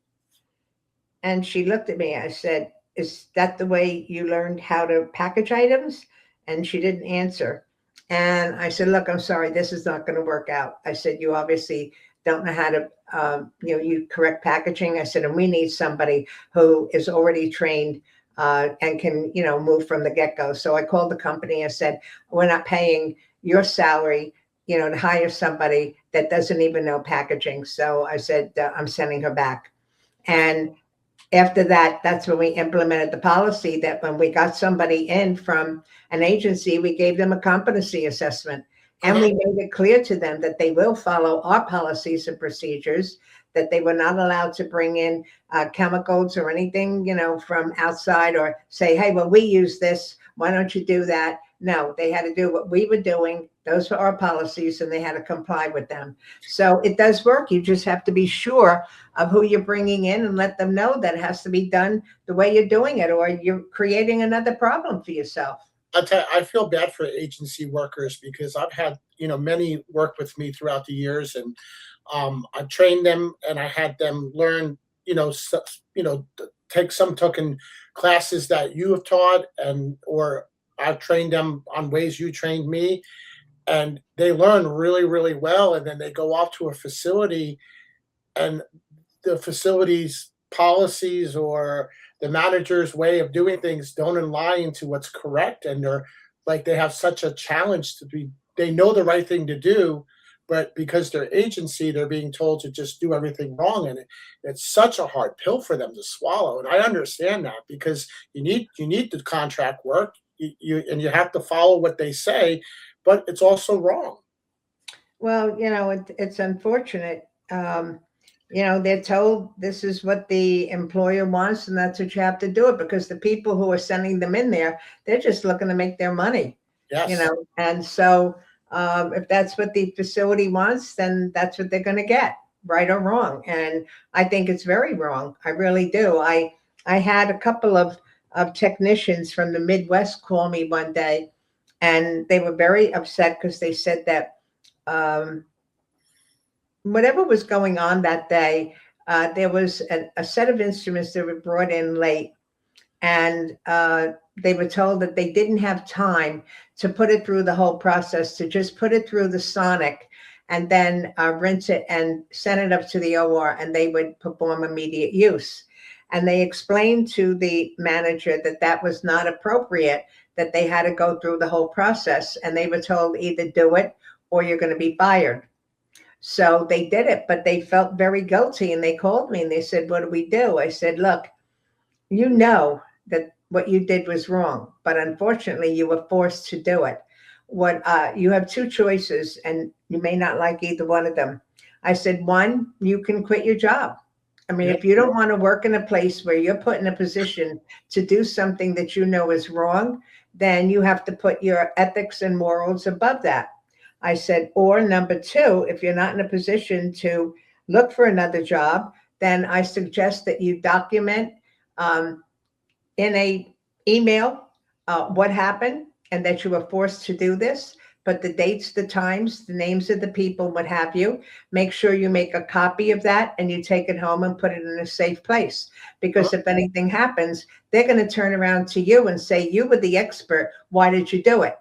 And she looked at me. I said, "Is that the way you learned how to package items?" And she didn't answer. And I said, "Look, I'm sorry, this is not going to work out." I said, "You obviously don't know how to, you correct packaging." I said, "And we need somebody who is already trained and can, move from the get-go." So I called the company. I said, "We're not paying your salary, to hire somebody that doesn't even know packaging." So I said, "I'm sending her back." And after that, that's when we implemented the policy that when we got somebody in from an agency, we gave them a competency assessment. And we made it clear to them that they will follow our policies and procedures, that they were not allowed to bring in chemicals or anything, from outside, or say, hey, well, we use this. Why don't you do that? No, they had to do what we were doing. Those were our policies, and they had to comply with them. So it does work. You just have to be sure of who you're bringing in and let them know that it has to be done the way you're doing it, or you're creating another problem for yourself. I'll tell you, I feel bad for agency workers because I've had, many work with me throughout the years, and I've trained them and I had them learn, take some token classes that you have taught, or I've trained them on ways you trained me, and they learn really, really well. And then they go off to a facility, and the facility's policies or the manager's way of doing things don't align to what's correct. And they have such a challenge they know the right thing to do, but because they're agency, they're being told to just do everything wrong. And it's such a hard pill for them to swallow. And I understand that, because you need the contract work, and you have to follow what they say, but it's also wrong. Well, it's unfortunate. They're told this is what the employer wants, and that's what you have to do it, because the people who are sending them in there, they're just looking to make their money. Yes. And so if that's what the facility wants, then that's what they're going to get, right or wrong. And I think it's very wrong. I really do. I had a couple of technicians from the Midwest call me one day, and they were very upset because they said that whatever was going on that day, there was a set of instruments that were brought in late, and they were told that they didn't have time to put it through the whole process, to just put it through the sonic and then rinse it and send it up to the OR, and they would perform immediate use. And they explained to the manager that that was not appropriate, that they had to go through the whole process, and they were told either do it or you're going to be fired. So they did it, but they felt very guilty, and they called me and they said, what do we do? I said, look, you know that what you did was wrong, but unfortunately you were forced to do it. You have two choices, and you may not like either one of them. I said, one, you can quit your job. I mean, if you don't want to work in a place where you're put in a position to do something that you know is wrong, then you have to put your ethics and morals above that. I said, or number two, if you're not in a position to look for another job, then I suggest that you document in a email what happened and that you were forced to do this. But the dates, the times, the names of the people, what have you, make sure you make a copy of that and you take it home and put it in a safe place. Because if anything happens, they're going to turn around to you and say, you were the expert. Why did you do it?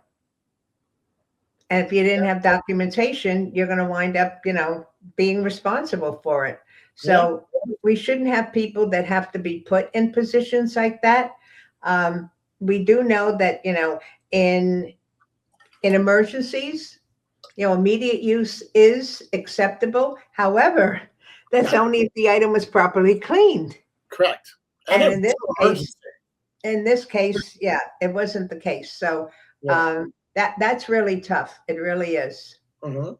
And if you didn't have documentation, you're going to wind up, being responsible for it. So we shouldn't have people that have to be put in positions like that. We do know that, in emergencies, immediate use is acceptable. However, that's only if the item was properly cleaned. Correct. And in this case, it wasn't the case. So that's really tough. It really is. Mm-hmm.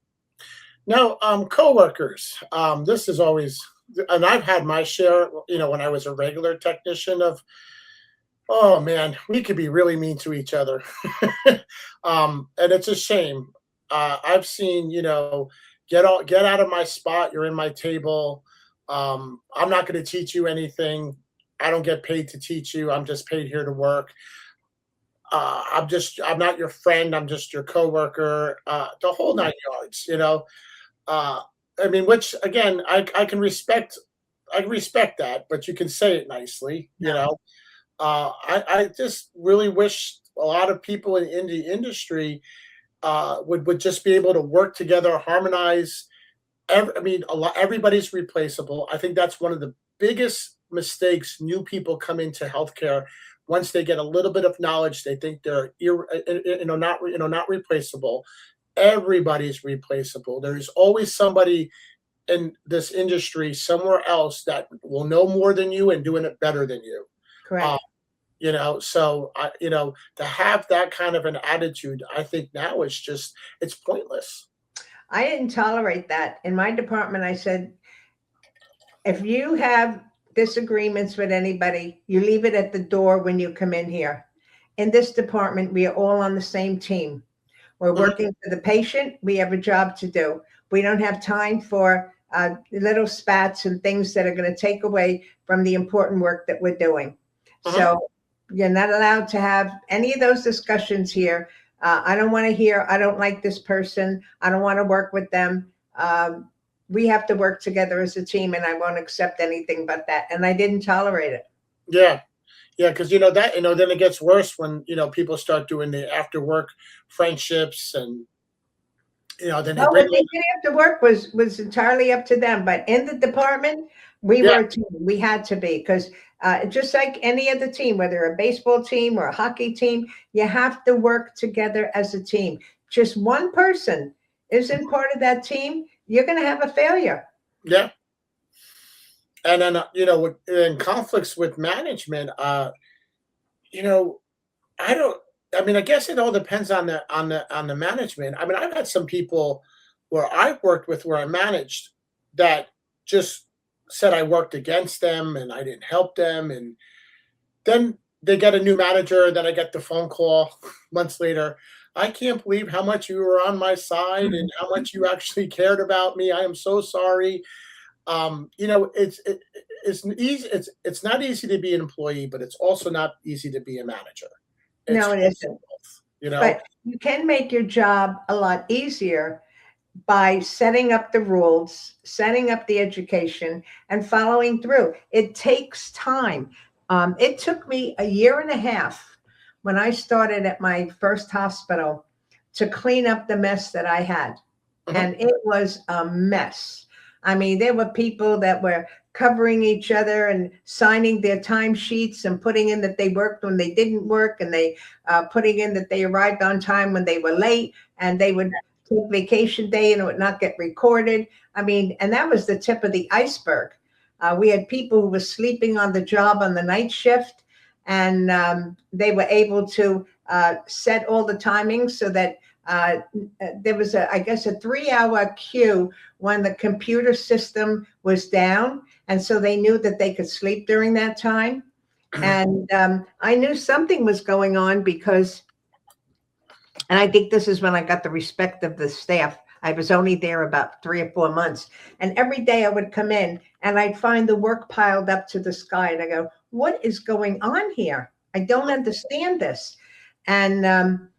Now, coworkers, this is always, and I've had my share, when I was a regular technician of, oh man, we could be really mean to each other. And it's a shame. I've seen, get out of my spot. You're in my table. I'm not going to teach you anything. I don't get paid to teach you. I'm just paid here to work. I'm not your friend. I'm just your coworker. The whole 9 yards, which again, I can respect. I respect that, but you can say it nicely, I just really wish a lot of people in the industry would just be able to work together, harmonize. Everybody's replaceable. I think that's one of the biggest mistakes new people come into healthcare. Once they get a little bit of knowledge, they think they're not replaceable. Everybody's replaceable. There's always somebody in this industry somewhere else that will know more than you and doing it better than you. Correct. So to have that kind of an attitude, I think now it's pointless. I didn't tolerate that. In my department, I said, if you have disagreements with anybody, you leave it at the door when you come in here. In this department, we are all on the same team. We're Mhm. working for the patient. We have a job to do. We don't have time for little spats and things that are going to take away from the important work that we're doing. Mhm. So you're not allowed to have any of those discussions here. I don't want to hear, I don't like this person. I don't want to work with them. We have to work together as a team, and I won't accept anything but that. And I didn't tolerate it. Yeah. Yeah, because then it gets worse when people start doing the after work friendships, and then they Well, bring what in. they did after work was entirely up to them. But in the department, we Yeah, were a team. We had to be, because just like any other team, whether a baseball team or a hockey team, you have to work together as a team. Just one person isn't part of that team, you're going to have a failure. yeah, and then in conflicts with management, you know, I don't. I mean, I guess it all depends on the management. I mean, I've had some people where I've worked with, where I managed, that just said I worked against them and I didn't help them, and then they get a new manager. Then I get the phone call months later. I can't believe how much you were on my side and how much you actually cared about me. I am so sorry. It's easy. It's not easy to be an employee, but it's also not easy to be a manager. No, It's it also isn't. both, you know. But you can make your job a lot easier by setting up the rules, setting up the education, and following through. It takes time. It took me a year and a half when I started at my first hospital to clean up the mess that I had. Mhm. And it was a mess. I mean, there were people that were covering each other and signing their timesheets and putting in that they worked when they didn't work, and they putting in that they arrived on time when they were late, and they would take vacation day and it would not get recorded. I mean, and that was the tip of the iceberg. We had people who were sleeping on the job on the night shift, and they were able to set all the timings so that uh, there was I guess, a 3-hour queue when the computer system was down. And so they knew that they could sleep during that time. And I knew something was going on because, and I think this is when I got the respect of the staff. I was only there about 3 or 4 months. And every day I would come in and I'd find the work piled up to the sky. And I go, what is going on here? I don't understand this. And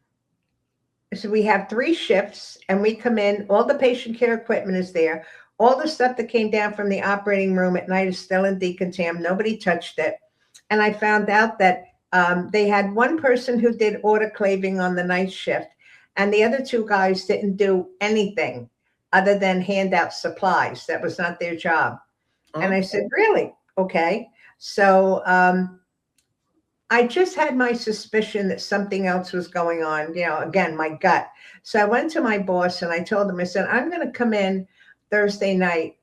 so we have 3 shifts, and we come in, all the patient care equipment is there. All the stuff that came down from the operating room at night is still in decontam. Nobody touched it. And I found out that they had one person who did autoclaving on the night shift, and the other 2 guys didn't do anything other than hand out supplies. That was not their job. And Mhm. I said, really? Okay. So I just had my suspicion that something else was going on, again, my gut. So I went to my boss and I told him, I said, I'm going to come in Thursday night,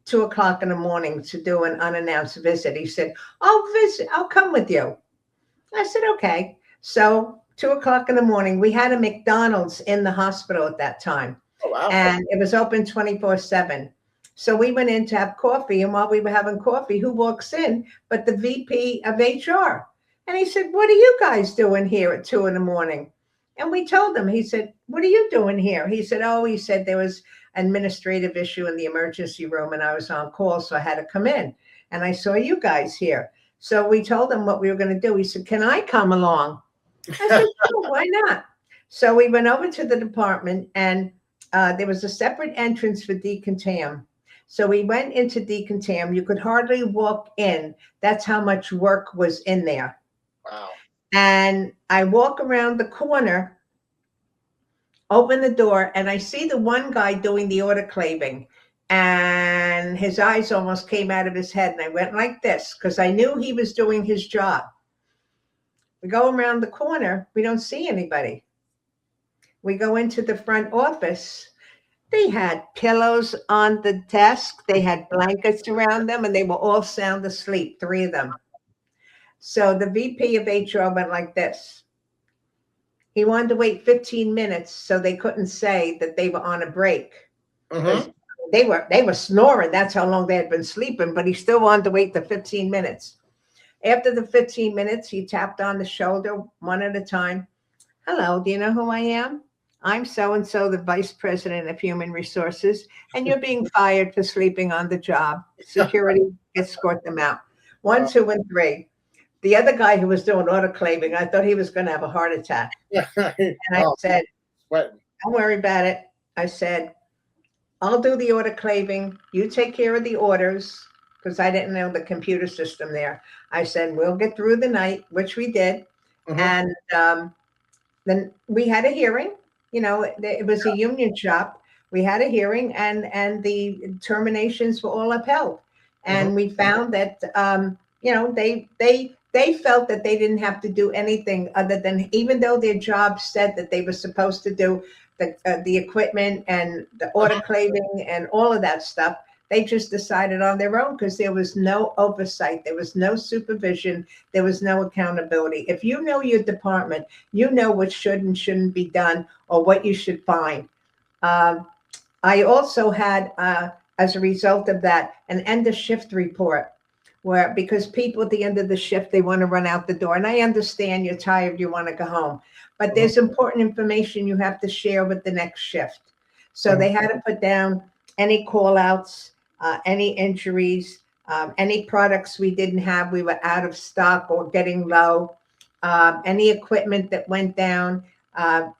2 o'clock in the morning, to do an unannounced visit. He said, I'll come with you. I said, okay. So 2 o'clock in the morning, we had a McDonald's in the hospital at that time, Oh, wow. and it was open 24/7. So we went in to have coffee, and while we were having coffee, who walks in but the VP of HR? And he said, what are you guys doing here at 2 in the morning? And we told him. He said, what are you doing here? He said, he said there was an administrative issue in the emergency room and I was on call, so I had to come in. And I saw you guys here. So we told him what we were going to do. He said, can I come along? I said, sure, why not? So we went over to the department, and there was a separate entrance for decontam. So we went into decontam. You could hardly walk in. That's how much work was in there. Wow. And I walk around the corner, open the door, and I see the one guy doing the autoclaving. And his eyes almost came out of his head. And I went like this because I knew he was doing his job. We go around the corner. We don't see anybody. We go into the front office. They had pillows on the desk. They had blankets around them, and they were all sound asleep, 3 of them. So the VP of HR went like this. He wanted to wait 15 minutes so they couldn't say that they were on a break. Mm-hmm. They were snoring. That's how long they had been sleeping, but he still wanted to wait the 15 minutes. After the 15 minutes, he tapped on the shoulder one at a time. Hello, do you know who I am? I'm so-and-so, the Vice President of Human Resources, and you're being fired for sleeping on the job. Security, escort them out. 1, 2, and 3. The other guy who was doing autoclaving, I thought he was going to have a heart attack. And I said, don't worry about it. I said, I'll do the autoclaving. You take care of the orders, because I didn't know the computer system there. I said, we'll get through the night, which we did. And then we had a hearing. It was a union shop. We had a hearing, and the terminations were all upheld. And we found that, they felt that they didn't have to do anything other than, even though their job said that they were supposed to do the equipment and the autoclaving and all of that stuff, they just decided on their own because there was no oversight. There was no supervision. There was no accountability. If you know your department, you know what should and shouldn't be done or what you should find. I also had, as a result of that, an end of shift report because people at the end of the shift, they want to run out the door. And I understand you're tired, you want to go home. But there's important information you have to share with the next shift. So they had to put down any call outs, any injuries, any products we didn't have, we were out of stock or getting low, any equipment that went down,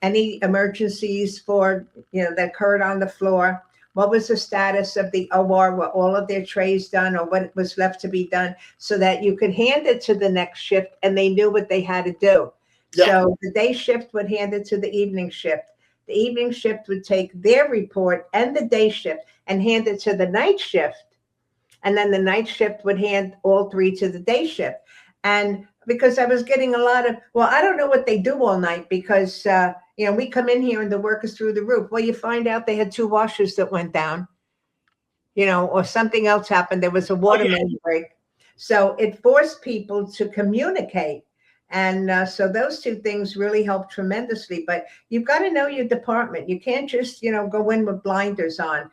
any emergencies that occurred on the floor. What was the status of the OR? Were all of their trays done or what was left to be done, so that you could hand it to the next shift and they knew what they had to do. Yeah. So the day shift would hand it to the evening shift. The evening shift would take their report and the day shift and hand it to the night shift. And then the night shift would hand all 3 to the day shift. And because I was getting a lot of, I don't know what they do all night because, we come in here and the work is through the roof. Well, you find out they had 2 washers that went down, or something else happened. There was a water main break. So it forced people to communicate. And so those 2 things really helped tremendously. But you've got to know your department. You can't just, go in with blinders on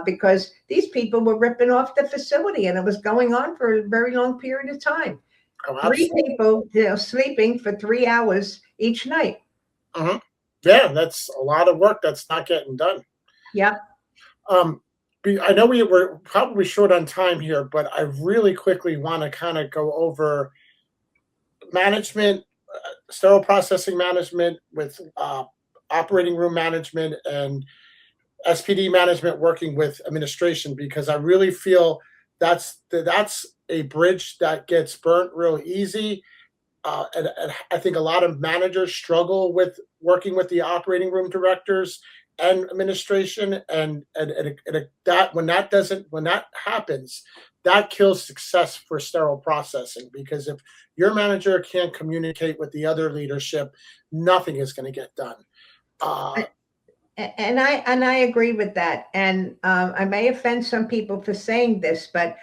because these people were ripping off the facility and it was going on for a very long period of time. 3 people, sleeping for 3 hours each night. Yeah, that's a lot of work that's not getting done. Yeah. I know we were probably short on time here, but I really quickly want to kind of go over management, sterile processing management with operating room management and SPD management working with administration, because I really feel that's a bridge that gets burnt real easy. And I think a lot of managers struggle with working with the operating room directors and administration, and that when that happens, that kills success for sterile processing, because if your manager can't communicate with the other leadership, nothing is going to get done. And I agree with that. And I may offend some people for saying this, but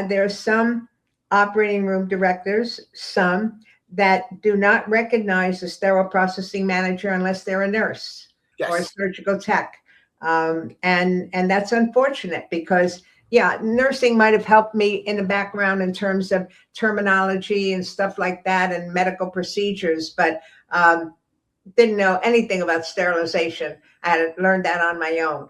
there are some operating room directors, some that do not recognize a sterile processing manager unless they're a nurse or a surgical tech. And that's unfortunate because, nursing might have helped me in the background in terms of terminology and stuff like that and medical procedures, but didn't know anything about sterilization. I had learned that on my own.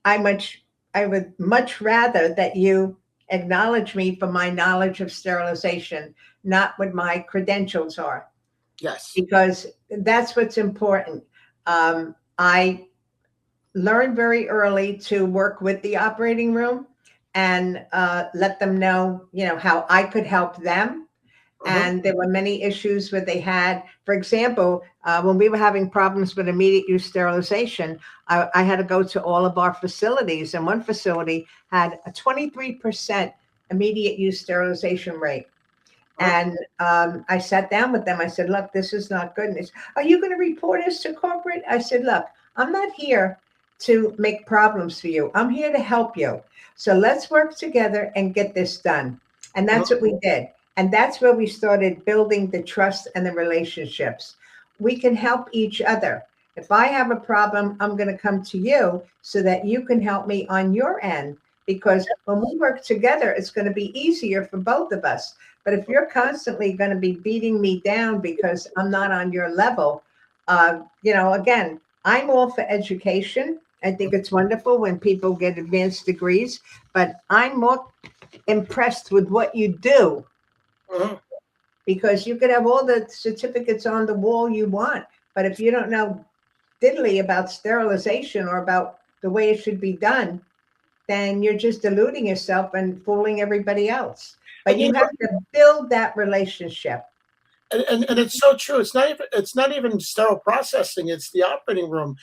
I would much rather that you acknowledge me for my knowledge of sterilization, not what my credentials are. Yes. Because that's what's important. I learned very early to work with the operating room and let them know, how I could help them. And there were many issues where they had, for example, when we were having problems with immediate use sterilization, I had to go to all of our facilities, and one facility had a 23% immediate use sterilization rate. And I sat down with them. I said, look, this is not good. And they said, are you going to report us to corporate? I said, look, I'm not here to make problems for you. I'm here to help you. So let's work together and get this done. And that's what we did. And that's where we started building the trust and the relationships. We can help each other. If I have a problem, I'm going to come to you so that you can help me on your end. Because when we work together, it's going to be easier for both of us. But if you're constantly going to be beating me down because I'm not on your level, again, I'm all for education. I think it's wonderful when people get advanced degrees, but I'm more impressed with what you do, Mhm. because you could have all the certificates on the wall you want, but if you don't know diddly about sterilization or about the way it should be done, then you're just deluding yourself and fooling everybody else. But And you you know, have to build that relationship. and it's so true. It's not even sterile processing. It's the operating room.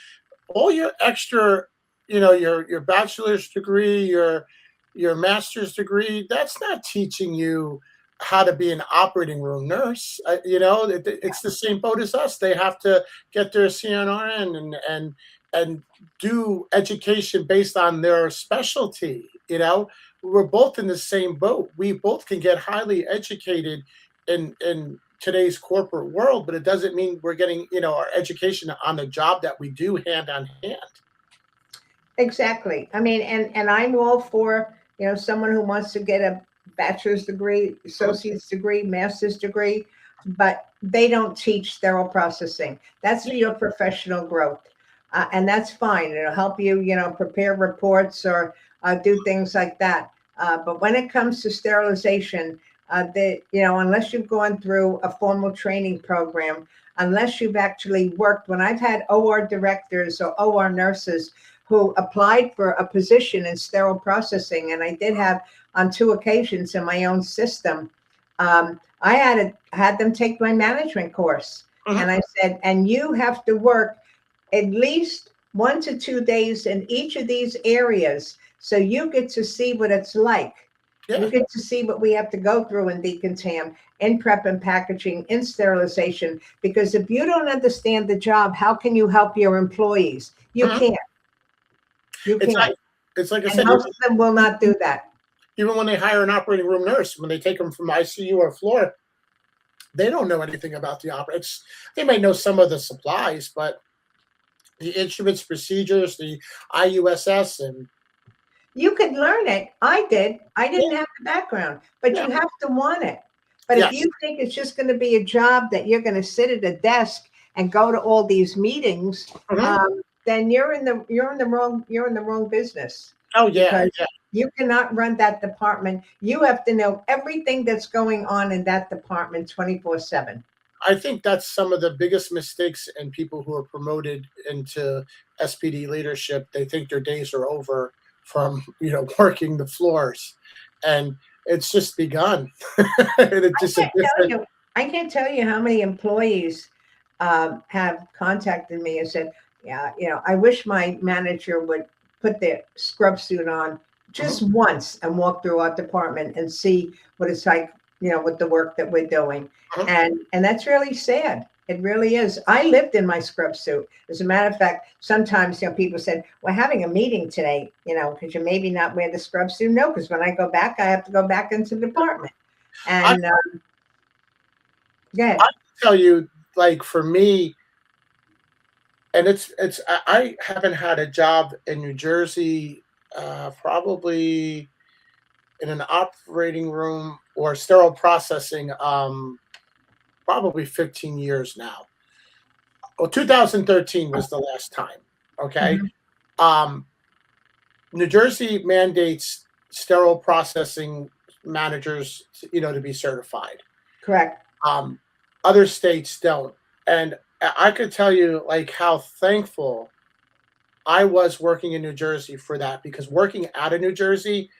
All your extra, your bachelor's degree, your master's degree, that's not teaching you how to be an operating room nurse. It's the same boat as us. They have to get their CNRN and do education based on their specialty. We're both in the same boat. We both can get highly educated in today's corporate world, but it doesn't mean we're getting, our education on the job that we do hand on hand. Exactly. I mean, and I'm all for, someone who wants to get a bachelor's degree, associate's degree, master's degree, but they don't teach sterile processing. That's for your professional growth. And that's fine. It'll help you, prepare reports or do things like that. But when it comes to sterilization, unless you've gone through a formal training program, unless you've actually worked, when I've had OR directors or OR nurses who applied for a position in sterile processing, and I did have on 2 occasions in my own system, I had them take my management course. Mhm. And I said, and you have to work at least 1 to 2 days in each of these areas. So you get to see what it's like. Yeah. You get to see what we have to go through in decontam, in prep and packaging, in sterilization. Because if you don't understand the job, how can you help your employees? You Mhm. can't. You It's can't. like it's like I And said, most of them will not do that. even when they hire an operating room nurse, when they take them from ICU or floor, they don't know anything about the operations. They may know some of the supplies, but the instruments, procedures, the IUSS, and You could learn it. I did. I didn't yeah, have the background, but yeah, you have to want it. But if yes, you think it's just going to be a job that you're going to sit at a desk and go to all these meetings, mhm. then you're in the wrong business, Oh yeah, because yeah. you cannot run that department. You have to know everything that's going on in that department 24/7. I think that's some of the biggest mistakes in people who are promoted into SPD leadership. They think their days are over from working the floors, and it's just begun. And it's just a Can't tell different. you. I can't tell you how many employees have contacted me and said, "Yeah, I wish my manager would put their scrub suit on Mhm, just once and walk through our department and see what it's like, with the work that we're doing." mhm. And that's really sad. It really is. I lived in my scrub suit. As a matter of fact, sometimes people said, "We're having a meeting today, because you maybe not wear the scrub suit." No, because when I go back, I have to go back into the department. I And I yeah, tell you, like for me, and I haven't had a job in New Jersey, probably in an operating room or sterile processing, probably 15 years now. Well, 2013 was the last time. Okay. mhm, Um, New Jersey mandates sterile processing managers, to be certified. correct. Um, Other states don't. And I could tell you like how thankful I was working in New Jersey for that, because working out of New Jersey,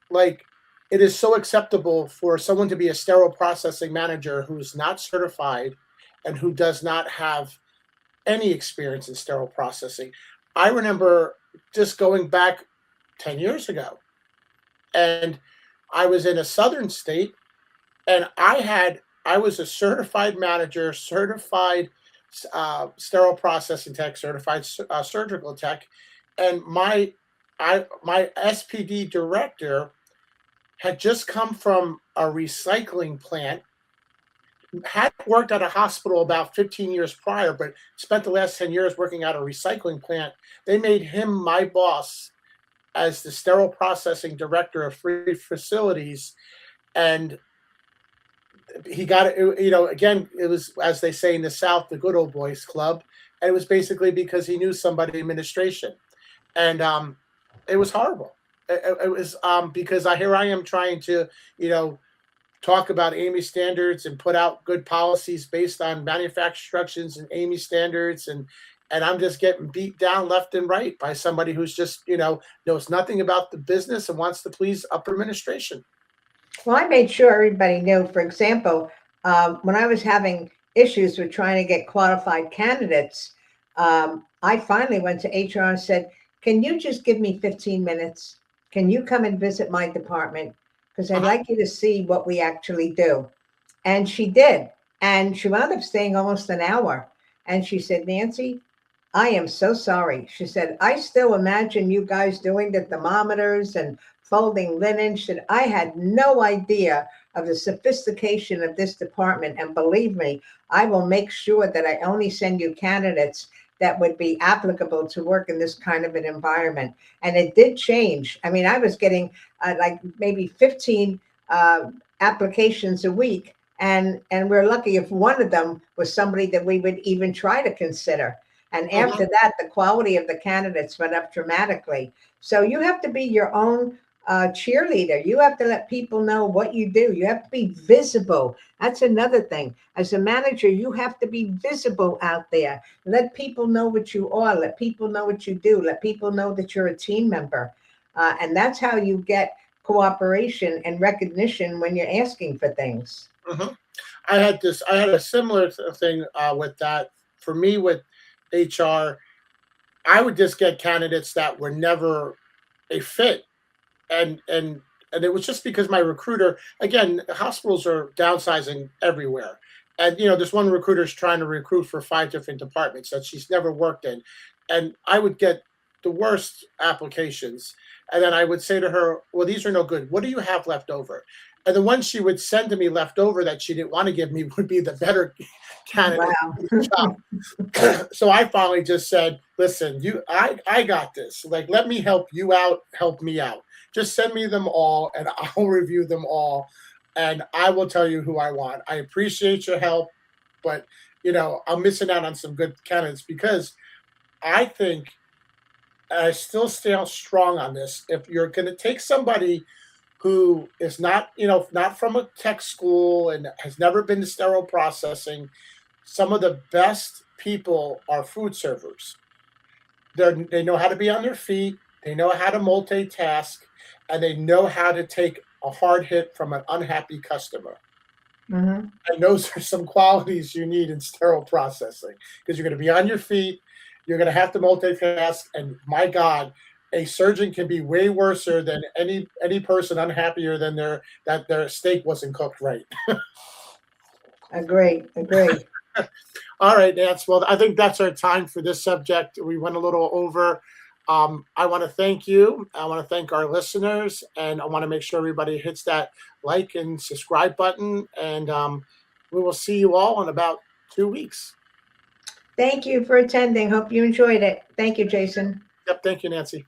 like it is so acceptable for someone to be a sterile processing manager who's not certified and who does not have any experience in sterile processing. I remember just going back 10 years ago, and I was in a southern state, and I was a certified manager, certified sterile processing tech, certified surgical tech, and my SPD director had just come from a recycling plant, had worked at a hospital about 15 years prior, but spent the last 10 years working at a recycling plant. They made him my boss as the sterile processing director of 3 facilities. And he got it, again, it was, as they say in the South, the good old boys club. And it was basically because he knew somebody in administration. And it was horrible. It was because here I am trying to, talk about AAMI standards and put out good policies based on manufacturer instructions and AAMI standards. And I'm just getting beat down left and right by somebody who's just, knows nothing about the business and wants to please upper administration. Well, I made sure everybody knew, for example, when I was having issues with trying to get qualified candidates, I finally went to HR and said, can you just give me 15 minutes? Can you come and visit my department? Because I'd like you to see what we actually do. And she did. And she wound up staying almost an hour. And she said, Nancy, I am so sorry. She said, I still imagine you guys doing the thermometers and folding linen. She said, I had no idea of the sophistication of this department. And believe me, I will make sure that I only send you candidates that would be applicable to work in this kind of an environment. And it did change. I mean, I was getting like maybe 15 applications a week. And we're lucky if one of them was somebody that we would even try to consider. And after that, the quality of the candidates went up dramatically. So you have to be your own cheerleader. You have to let people know what you do. You have to be visible. That's another thing. As a manager, you have to be visible out there. Let people know what you are. Let people know what you do. Let people know that you're a team member. And that's how you get cooperation and recognition when you're asking for things. I had a similar thing with that. For me, with HR, I would just get candidates that were never a fit. And it was just because my recruiter, again, hospitals are downsizing everywhere. And, there's one recruiter's trying to recruit for 5 different departments that she's never worked in. And I would get the worst applications. And then I would say to her, well, these are no good. What do you have left over? And the ones she would send to me left over that she didn't want to give me would be the better candidate. Wow. So I finally just said, listen, I got this. Like, let me help you out, help me out. Just send me them all and I'll review them all and I will tell you who I want. I appreciate your help, but I'm missing out on some good candidates because I think I still stand strong on this. If you're going to take somebody who is not from a tech school and has never been to sterile processing, some of the best people are food servers. They know how to be on their feet. They know how to multitask. And they know how to take a hard hit from an unhappy customer. And those are some qualities you need in sterile processing because you're going to be on your feet. You're going to have to multitask. And my God, a surgeon can be way worse than any person unhappier than that their steak wasn't cooked right. Agree. All right, Nance. Well, I think that's our time for this subject. We went a little over. I want to thank you. I want to thank our listeners, and I want to make sure everybody hits that like and subscribe button. And we will see you all in about 2 weeks. Thank you for attending. Hope you enjoyed it. Thank you, Jason. Yep. Thank you, Nancy.